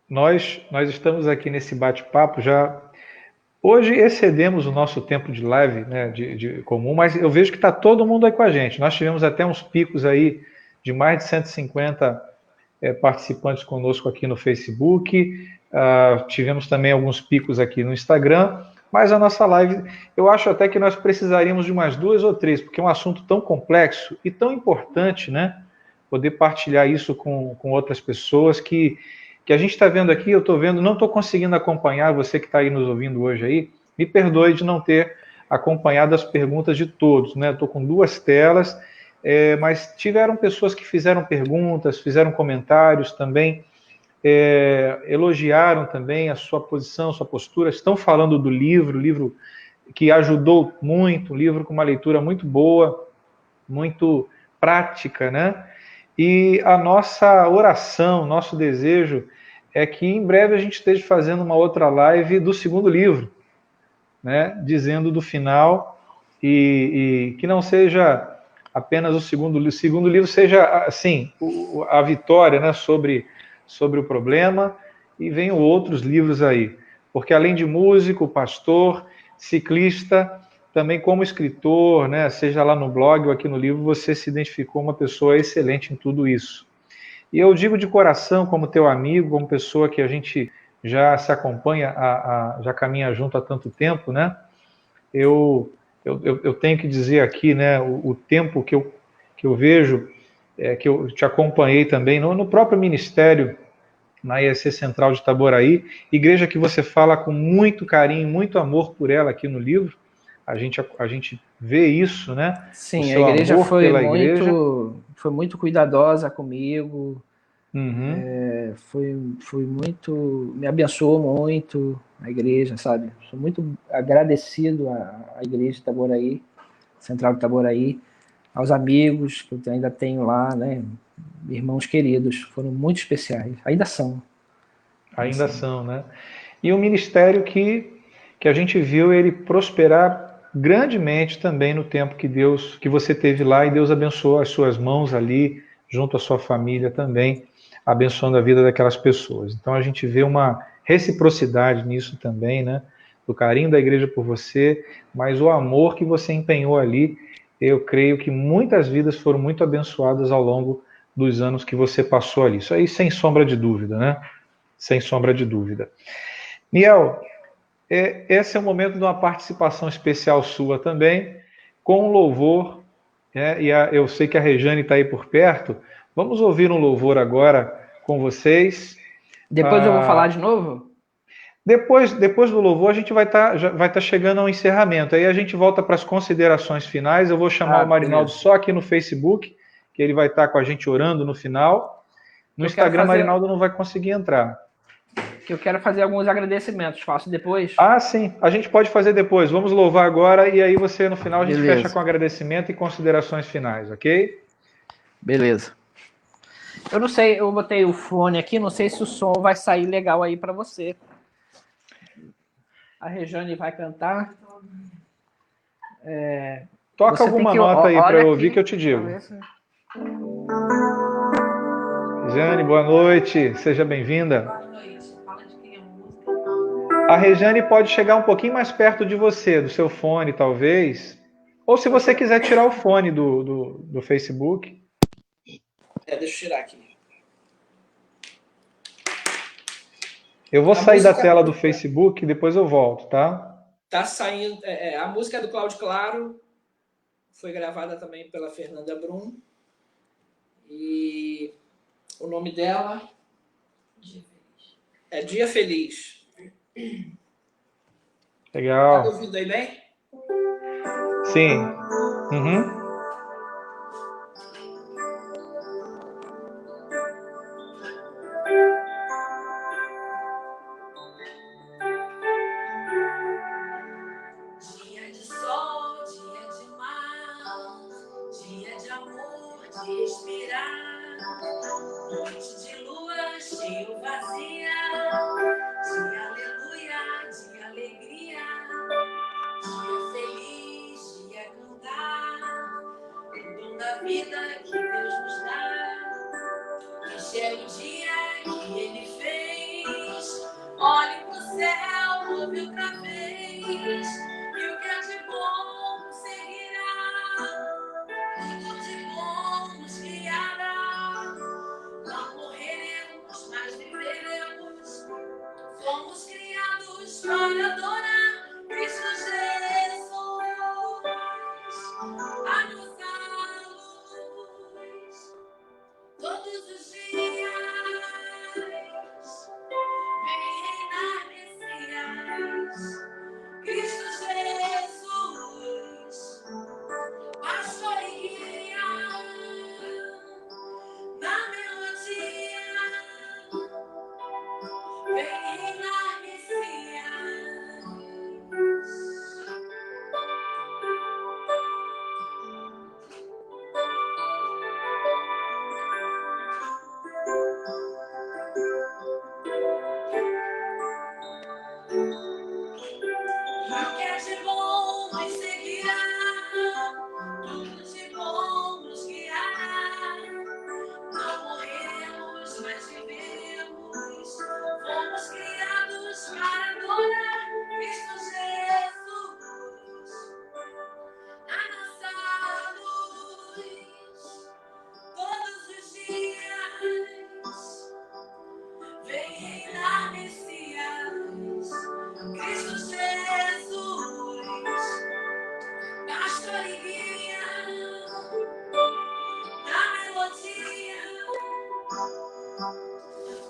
nós estamos aqui nesse bate-papo já. Hoje excedemos o nosso tempo de live, né, de comum, mas eu vejo que está todo mundo aí com a gente. Nós tivemos até uns picos aí de mais de 150 participantes conosco aqui no Facebook. Tivemos também alguns picos aqui no Instagram. Mas a nossa live, eu acho até que nós precisaríamos de umas 2 ou 3, porque é um assunto tão complexo e tão importante, né? Poder partilhar isso com outras pessoas que a gente está vendo aqui, eu estou vendo, não estou conseguindo acompanhar, você que está aí nos ouvindo hoje aí, me perdoe de não ter acompanhado as perguntas de todos, né? Estou com 2 telas, mas tiveram pessoas que fizeram perguntas, fizeram comentários também, elogiaram também a sua posição, sua postura, estão falando do livro que ajudou muito, um livro com uma leitura muito boa, muito prática, né? E a nossa oração, nosso desejo é que em breve a gente esteja fazendo uma outra live do segundo livro, né? Dizendo do final e que não seja apenas o segundo livro seja assim a vitória, né? Sobre o problema, e venham outros livros aí, porque além de músico, pastor, ciclista, também como escritor, né, seja lá no blog ou aqui no livro, você se identificou uma pessoa excelente em tudo isso. E eu digo de coração, como teu amigo, como pessoa que a gente já se acompanha, já caminha junto há tanto tempo, né? Eu tenho que dizer aqui, né, o tempo que eu vejo, que eu te acompanhei também no próprio ministério, na IEC Central de Itaboraí, igreja que você fala com muito carinho, muito amor por ela aqui no livro. A gente vê isso, né? O Sim, a seu igreja amor pela igreja. foi muito cuidadosa comigo, Uhum. foi muito, me abençoou muito a igreja, sabe? Sou muito agradecido à igreja de Itaboraí, Central de Itaboraí, aos amigos que eu ainda tenho lá, né? Irmãos queridos, foram muito especiais, ainda são. Ainda são, né? E um ministério que a gente viu ele prosperar grandemente também no tempo que você teve lá e Deus abençoou as suas mãos ali, junto à sua família também, abençoando a vida daquelas pessoas. Então a gente vê uma reciprocidade nisso também, né? Do carinho da igreja por você, mas o amor que você empenhou ali, eu creio que muitas vidas foram muito abençoadas ao longo dos anos que você passou ali. Isso aí sem sombra de dúvida, né? Sem sombra de dúvida. Niel, esse é o momento de uma participação especial sua também, com louvor, né? Eu sei que a Rejane está aí por perto. Vamos ouvir um louvor agora com vocês. Depois eu vou falar de novo? Depois do louvor, a gente vai tá chegando ao encerramento. Aí a gente volta para as considerações finais. Eu vou chamar o Marinaldo Beleza. só aqui no Facebook, que ele vai estar com a gente orando no final. No Instagram, Marinaldo não vai conseguir entrar. Que eu quero fazer alguns agradecimentos. Faço depois? Ah, sim. A gente pode fazer depois. Vamos louvar agora e aí você, no final, a gente fecha com agradecimento e considerações finais, ok? Beleza. Eu não sei, eu botei o fone aqui, não sei se o som vai sair legal aí para você. A Rejane vai cantar. Toca alguma nota aí para eu ouvir que eu te digo. Rejane, boa noite. Seja bem-vinda. Boa noite. Fala de quem é a música. A Rejane pode chegar um pouquinho mais perto de você, do seu fone, talvez. Ou se você quiser tirar o fone do Facebook. Deixa eu tirar aqui. Eu vou sair da tela do Facebook e depois eu volto, tá? Tá saindo. A música é do Cláudio Claro. Foi gravada também pela Fernanda Brum. E o nome dela é Dia Feliz. Legal. Tá ouvindo aí bem? Sim. Uhum. Dia de sol, dia de mar, dia de amor, de respirar, noite de lua, cheio vazia, de aleluia, de alegria, dia feliz, dia cantar, o dom da vida que Deus nos dá. Este é o dia que Ele fez. Olhe pro céu, ouve outra vez, e o que é de bom seguirá, tudo de bom nos guiará. Não morreremos, mas viveremos. Fomos criados para adorar Cristo Jesus, a nossa luz, todos os dias.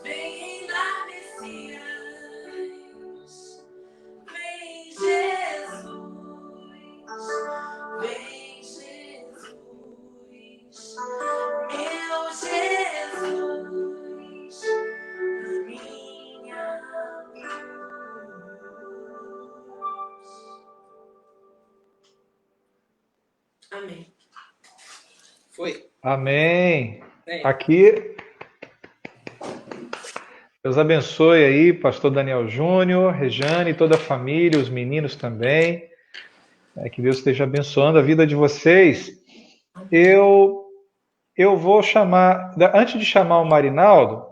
Vem reinar, Messias. Vem, Jesus. Vem, Jesus. Meu Jesus. Minha cruz. Amém. Foi. Amém. Bem, Aqui, Deus abençoe aí, pastor Daniel Júnior, Rejane, toda a família, os meninos também. Que Deus esteja abençoando a vida de vocês. Eu vou chamar, antes de chamar o Marinaldo,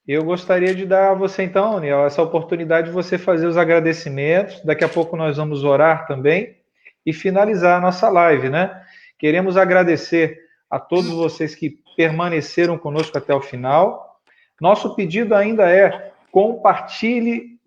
eu gostaria de dar a você então, Daniel, essa oportunidade de você fazer os agradecimentos. Daqui a pouco nós vamos orar também e finalizar a nossa live, né? Queremos agradecer a todos vocês que permaneceram conosco até o final. Nosso pedido ainda é compartilhe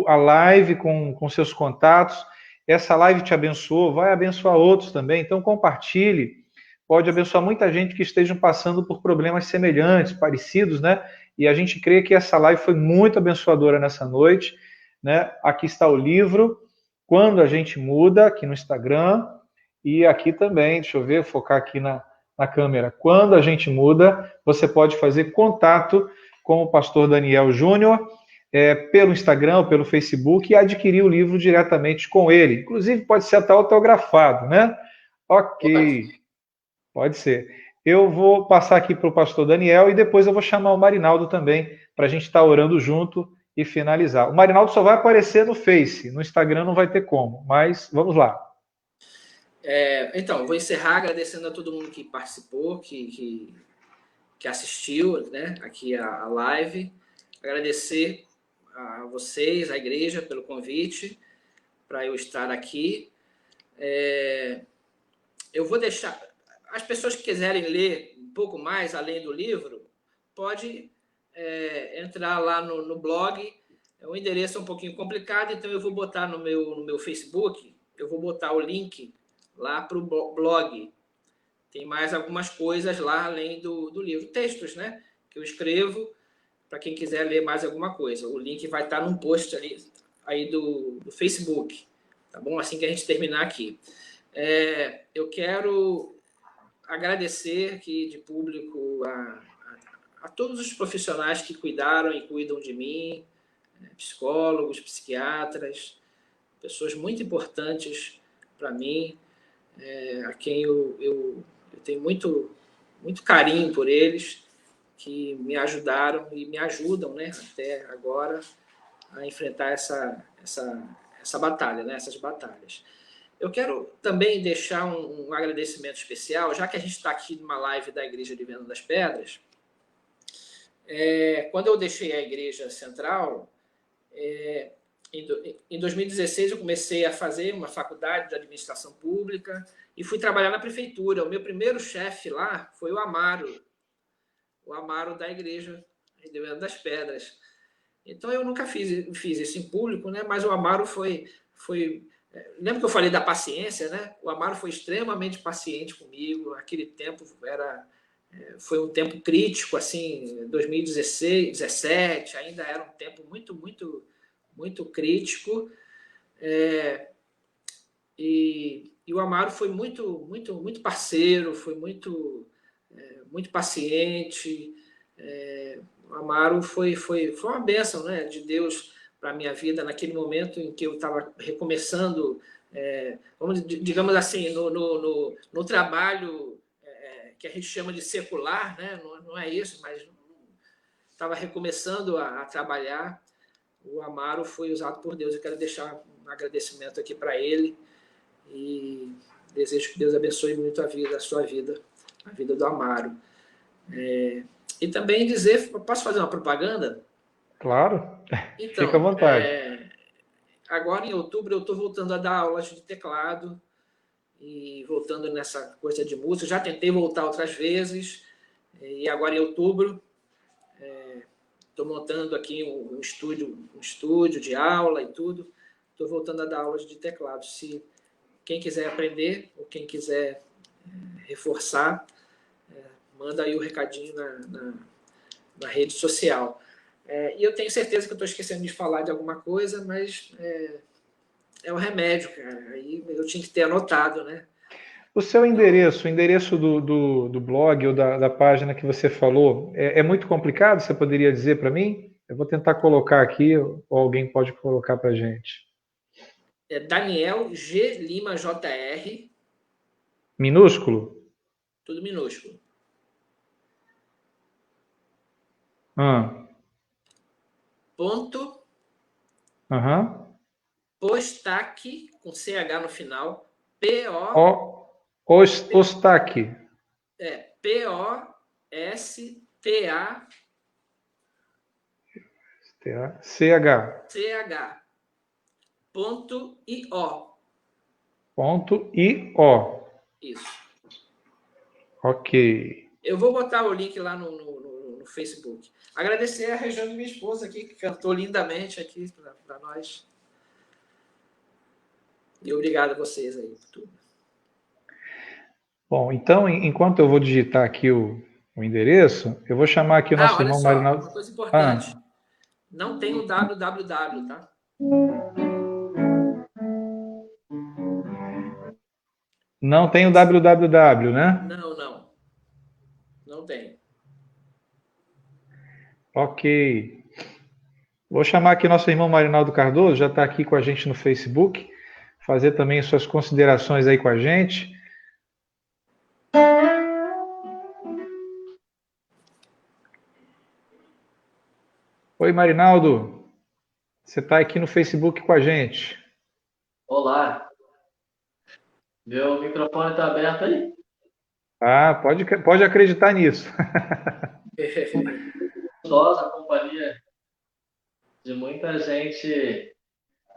a live com seus contatos. Essa live te abençoou, vai abençoar outros também. Então compartilhe. Pode abençoar muita gente que estejam passando por problemas semelhantes, parecidos, né? E a gente crê que essa live foi muito abençoadora nessa noite, né? Aqui está o livro, Quando a Gente Muda, aqui no Instagram, e aqui também, deixa eu ver, focar aqui na câmera. Quando a Gente Muda, você pode fazer contato com o pastor Daniel Júnior, pelo Instagram ou pelo Facebook, e adquirir o livro diretamente com ele. Inclusive, pode ser até autografado, né? Ok. Pode ser. Eu vou passar aqui para o pastor Daniel e depois eu vou chamar o Marinaldo também para a gente estar orando junto e finalizar. O Marinaldo só vai aparecer no Face, no Instagram não vai ter como, mas vamos lá. Então, vou encerrar agradecendo a todo mundo que participou, que assistiu, né, aqui a live. Agradecer a vocês, a igreja, pelo convite para eu estar aqui. Eu vou deixar... As pessoas que quiserem ler um pouco mais, além do livro, pode entrar lá no blog. O endereço é um pouquinho complicado, então eu vou botar no meu Facebook, eu vou botar o link lá para o blog. Tem mais algumas coisas lá, além do livro. Textos, né? Que eu escrevo, para quem quiser ler mais alguma coisa. O link vai estar num post aí do Facebook. Tá bom? Assim que a gente terminar aqui. Eu quero agradecer aqui de público a todos os profissionais que cuidaram e cuidam de mim, psicólogos, psiquiatras, pessoas muito importantes para mim, a quem eu tenho muito, muito carinho por eles, que me ajudaram e me ajudam, né, até agora a enfrentar essa batalha, né, essas batalhas. Eu quero também deixar um agradecimento especial, já que a gente está aqui numa live da Igreja de Viana das Pedras. Quando eu deixei a Igreja Central, em 2016 eu comecei a fazer uma faculdade de administração pública e fui trabalhar na prefeitura. O meu primeiro chefe lá foi o Amaro da Igreja de Viana das Pedras. Então eu nunca fiz isso em público, né? Mas o Amaro foi lembra que eu falei da paciência, né? O Amaro foi extremamente paciente comigo. Aquele tempo foi um tempo crítico, assim, 2016, 2017, ainda era um tempo muito, muito, muito crítico. E o Amaro foi muito, muito, muito parceiro, foi muito, muito paciente. O Amaro foi uma bênção, né, de Deus para a minha vida naquele momento em que eu estava recomeçando, digamos assim, no trabalho que a gente chama de secular, né? Não é isso, mas estava recomeçando a trabalhar. O Amaro foi usado por Deus. Eu quero deixar um agradecimento aqui para ele e desejo que Deus abençoe muito a sua vida, a vida do Amaro. E também dizer, posso fazer uma propaganda? Claro, então, fica à vontade. Agora em outubro eu estou voltando a dar aulas de teclado e voltando nessa coisa de música. Já tentei voltar outras vezes e agora em outubro estou montando aqui um estúdio de aula e tudo. Estou voltando a dar aulas de teclado. Se quem quiser aprender ou quem quiser reforçar, manda aí o recadinho na rede social. E eu tenho certeza que eu estou esquecendo de falar de alguma coisa, mas é um remédio, cara. Aí eu tinha que ter anotado, né? O seu endereço, o endereço do blog ou da página que você falou, é muito complicado? Você poderia dizer para mim? Eu vou tentar colocar aqui, ou alguém pode colocar para a gente. É Daniel G. Lima JR, Minúsculo? tudo minúsculo. Ponto Postac, com CH no final, Ostaque. P-O-S-T-A CH. CH. Ponto I-O. .io. Isso. Ok. Eu vou botar o link lá no Facebook. Agradecer a Rejane, minha esposa aqui, que cantou lindamente aqui para nós. E obrigado a vocês aí por tudo. Bom, então, enquanto eu vou digitar aqui o endereço, eu vou chamar aqui o nosso olha irmão só, Marinaldo. uma coisa importante. Não tem o www, tá? Não tem o www, né? Não. Não tem. Ok. Vou chamar aqui nosso irmão Marinaldo Cardoso, já está aqui com a gente no Facebook, fazer também suas considerações aí com a gente. Oi, Marinaldo. Você está aqui no Facebook com a gente. Olá. Meu microfone está aberto aí? Ah, pode acreditar nisso. A companhia de muita gente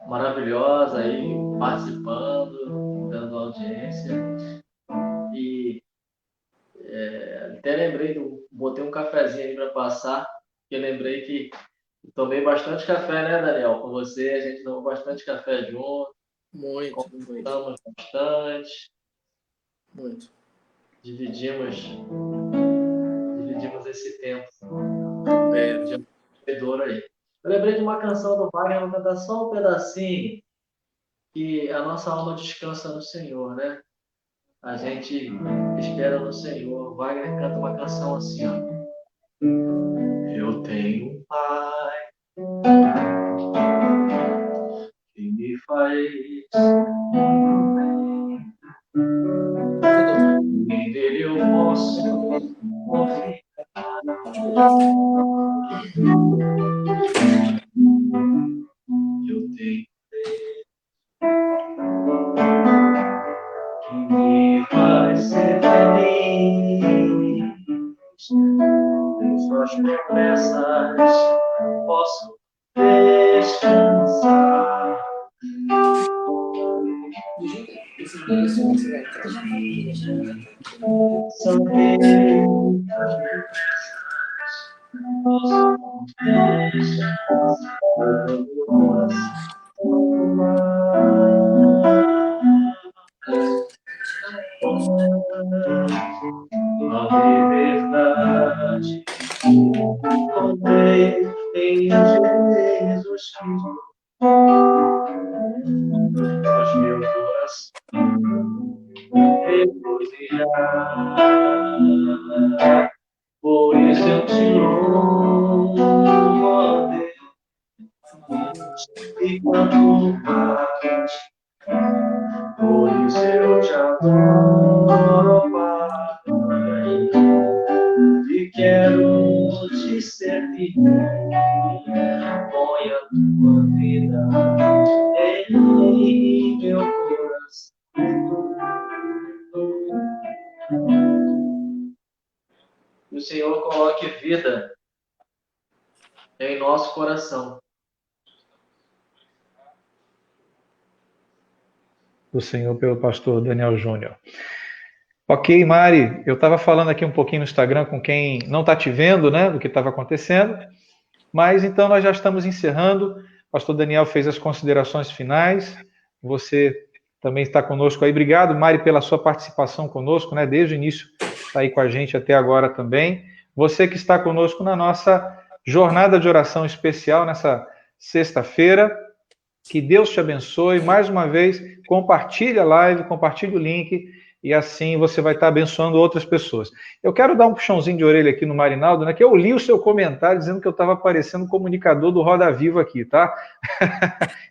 maravilhosa aí participando, dando audiência. E até lembrei, botei um cafezinho ali para passar, porque lembrei que tomei bastante café, né, Daniel? Com você, a gente tomou bastante café junto. Muito. Conversamos bastante. Muito. Dividimos esse tempo. Aí. Eu lembrei de uma canção do Wagner, vou cantar só um pedacinho, que a nossa alma descansa no Senhor, né? A gente espera no Senhor. O Wagner canta uma canção assim, ó. Eu tenho um Pai que me faz e dele eu posso confiar. Eu tenho que me faz ser feliz. Em suas promessas posso descansar. São a liberdade encontrei em Jesus Cristo. Faz meu coração regozijar. Por isso eu te louvo, ó Deus, e canto paz. Por isso eu te adoro, Pai, e quero te servir. Põe a tua vida em meu coração. Que o Senhor coloque vida em nosso coração. Do Senhor pelo pastor Daniel Júnior. Ok, Mari, eu estava falando aqui um pouquinho no Instagram com quem não está te vendo, né, do que estava acontecendo, mas então nós já estamos encerrando. O pastor Daniel fez as considerações finais, você também está conosco aí. Obrigado, Mari, pela sua participação conosco, né, desde o início, está aí com a gente até agora também. você que está conosco na nossa jornada de oração especial nessa sexta-feira. Que Deus te abençoe. Mais uma vez, compartilhe a live, compartilhe o link, e assim você vai estar abençoando outras pessoas. Eu quero dar um puxãozinho de orelha aqui no Marinaldo, né? Que eu li o seu comentário dizendo que eu estava parecendo comunicador do Roda Viva aqui, tá?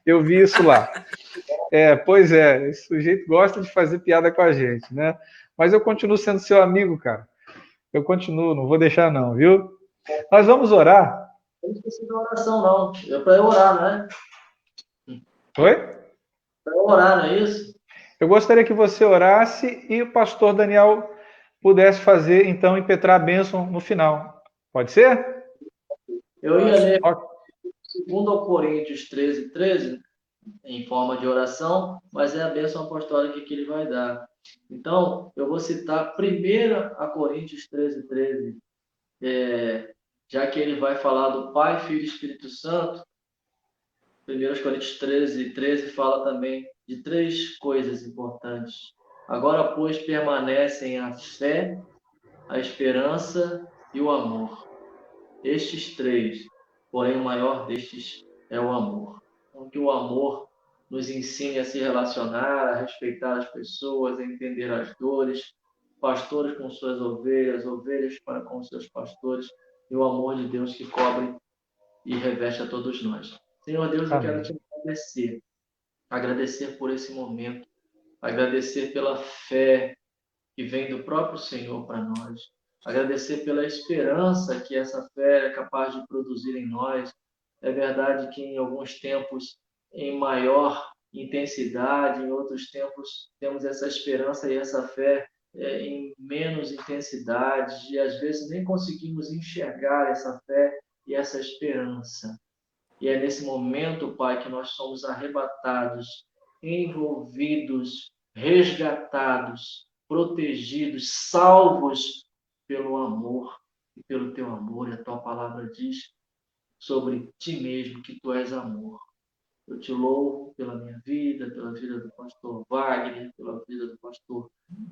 Eu vi isso lá. Pois é, esse sujeito gosta de fazer piada com a gente, né? Mas eu continuo sendo seu amigo, cara. Eu continuo, não vou deixar não, viu? Nós vamos orar. Não esqueci da oração, não. É para eu orar, né? Oi? Para eu orar, não é isso? Eu gostaria que você orasse e o pastor Daniel pudesse fazer, então, impetrar a bênção no final. Pode ser? Eu ia ler Ok. 2 Coríntios 13, em forma de oração, mas é a bênção apostólica que ele vai dar. Então, eu vou citar 1 Coríntios 13, já que ele vai falar do Pai, Filho e Espírito Santo. 1 Coríntios 13 fala também de 3 coisas importantes. Agora, pois, permanecem a fé, a esperança e o amor. Estes 3, porém o maior destes é o amor. Então, que o amor nos ensine a se relacionar, a respeitar as pessoas, a entender as dores, pastores com suas ovelhas, ovelhas para com seus pastores, e o amor de Deus que cobre e reveste a todos nós. Senhor Deus, eu quero te agradecer por esse momento, agradecer pela fé que vem do próprio Senhor para nós, agradecer pela esperança que essa fé é capaz de produzir em nós. É verdade que em alguns tempos em maior intensidade, em outros tempos temos essa esperança e essa fé em menos intensidade, e às vezes nem conseguimos enxergar essa fé e essa esperança. E é nesse momento, Pai, que nós somos arrebatados, envolvidos, resgatados, protegidos, salvos pelo amor e pelo teu amor. E a tua palavra diz sobre ti mesmo que tu és amor. Eu te louvo pela minha vida, pela vida do pastor Wagner, pela vida do pastor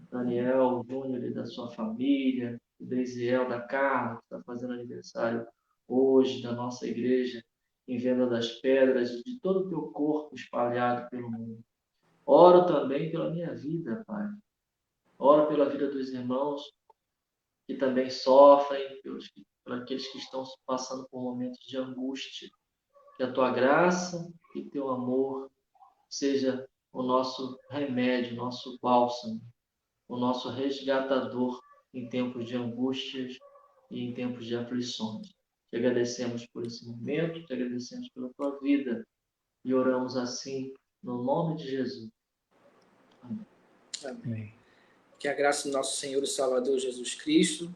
Daniel Júnior e da sua família, do Deisiel, da Carla, que está fazendo aniversário hoje, da nossa igreja em Venda das Pedras, e de todo o teu corpo espalhado pelo mundo. Oro também pela minha vida, Pai. Oro pela vida dos irmãos que também sofrem, pelos aqueles que estão passando por momentos de angústia. Que a tua graça e teu amor seja o nosso remédio, o nosso bálsamo, o nosso resgatador em tempos de angústias e em tempos de aflições. Te agradecemos por esse momento, te agradecemos pela tua vida e oramos assim no nome de Jesus. Amém. Amém. Que a graça do nosso Senhor e Salvador Jesus Cristo,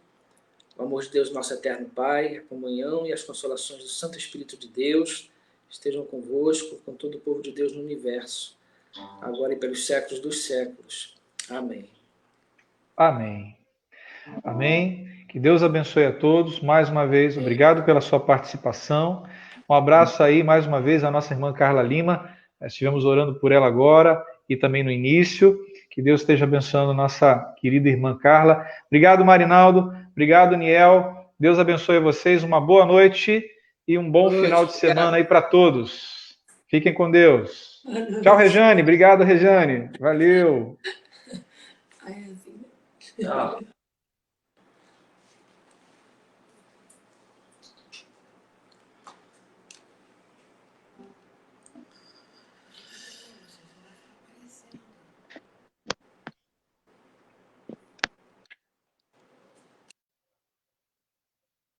o amor de Deus, nosso eterno Pai, a comunhão e as consolações do Santo Espírito de Deus estejam convosco, com todo o povo de Deus no universo, agora e pelos séculos dos séculos. Amém. Amém. Amém. Que Deus abençoe a todos. Mais uma vez, obrigado pela sua participação. Um abraço aí, mais uma vez, à nossa irmã Carla Lima. Estivemos orando por ela agora e também no início. Que Deus esteja abençoando nossa querida irmã Carla. Obrigado, Marinaldo. Obrigado, Niel. Deus abençoe vocês. Uma boa noite e um bom final de semana aí para todos. Fiquem com Deus. Tchau, Rejane. Obrigado, Rejane. Valeu. Ai, assim. Tchau.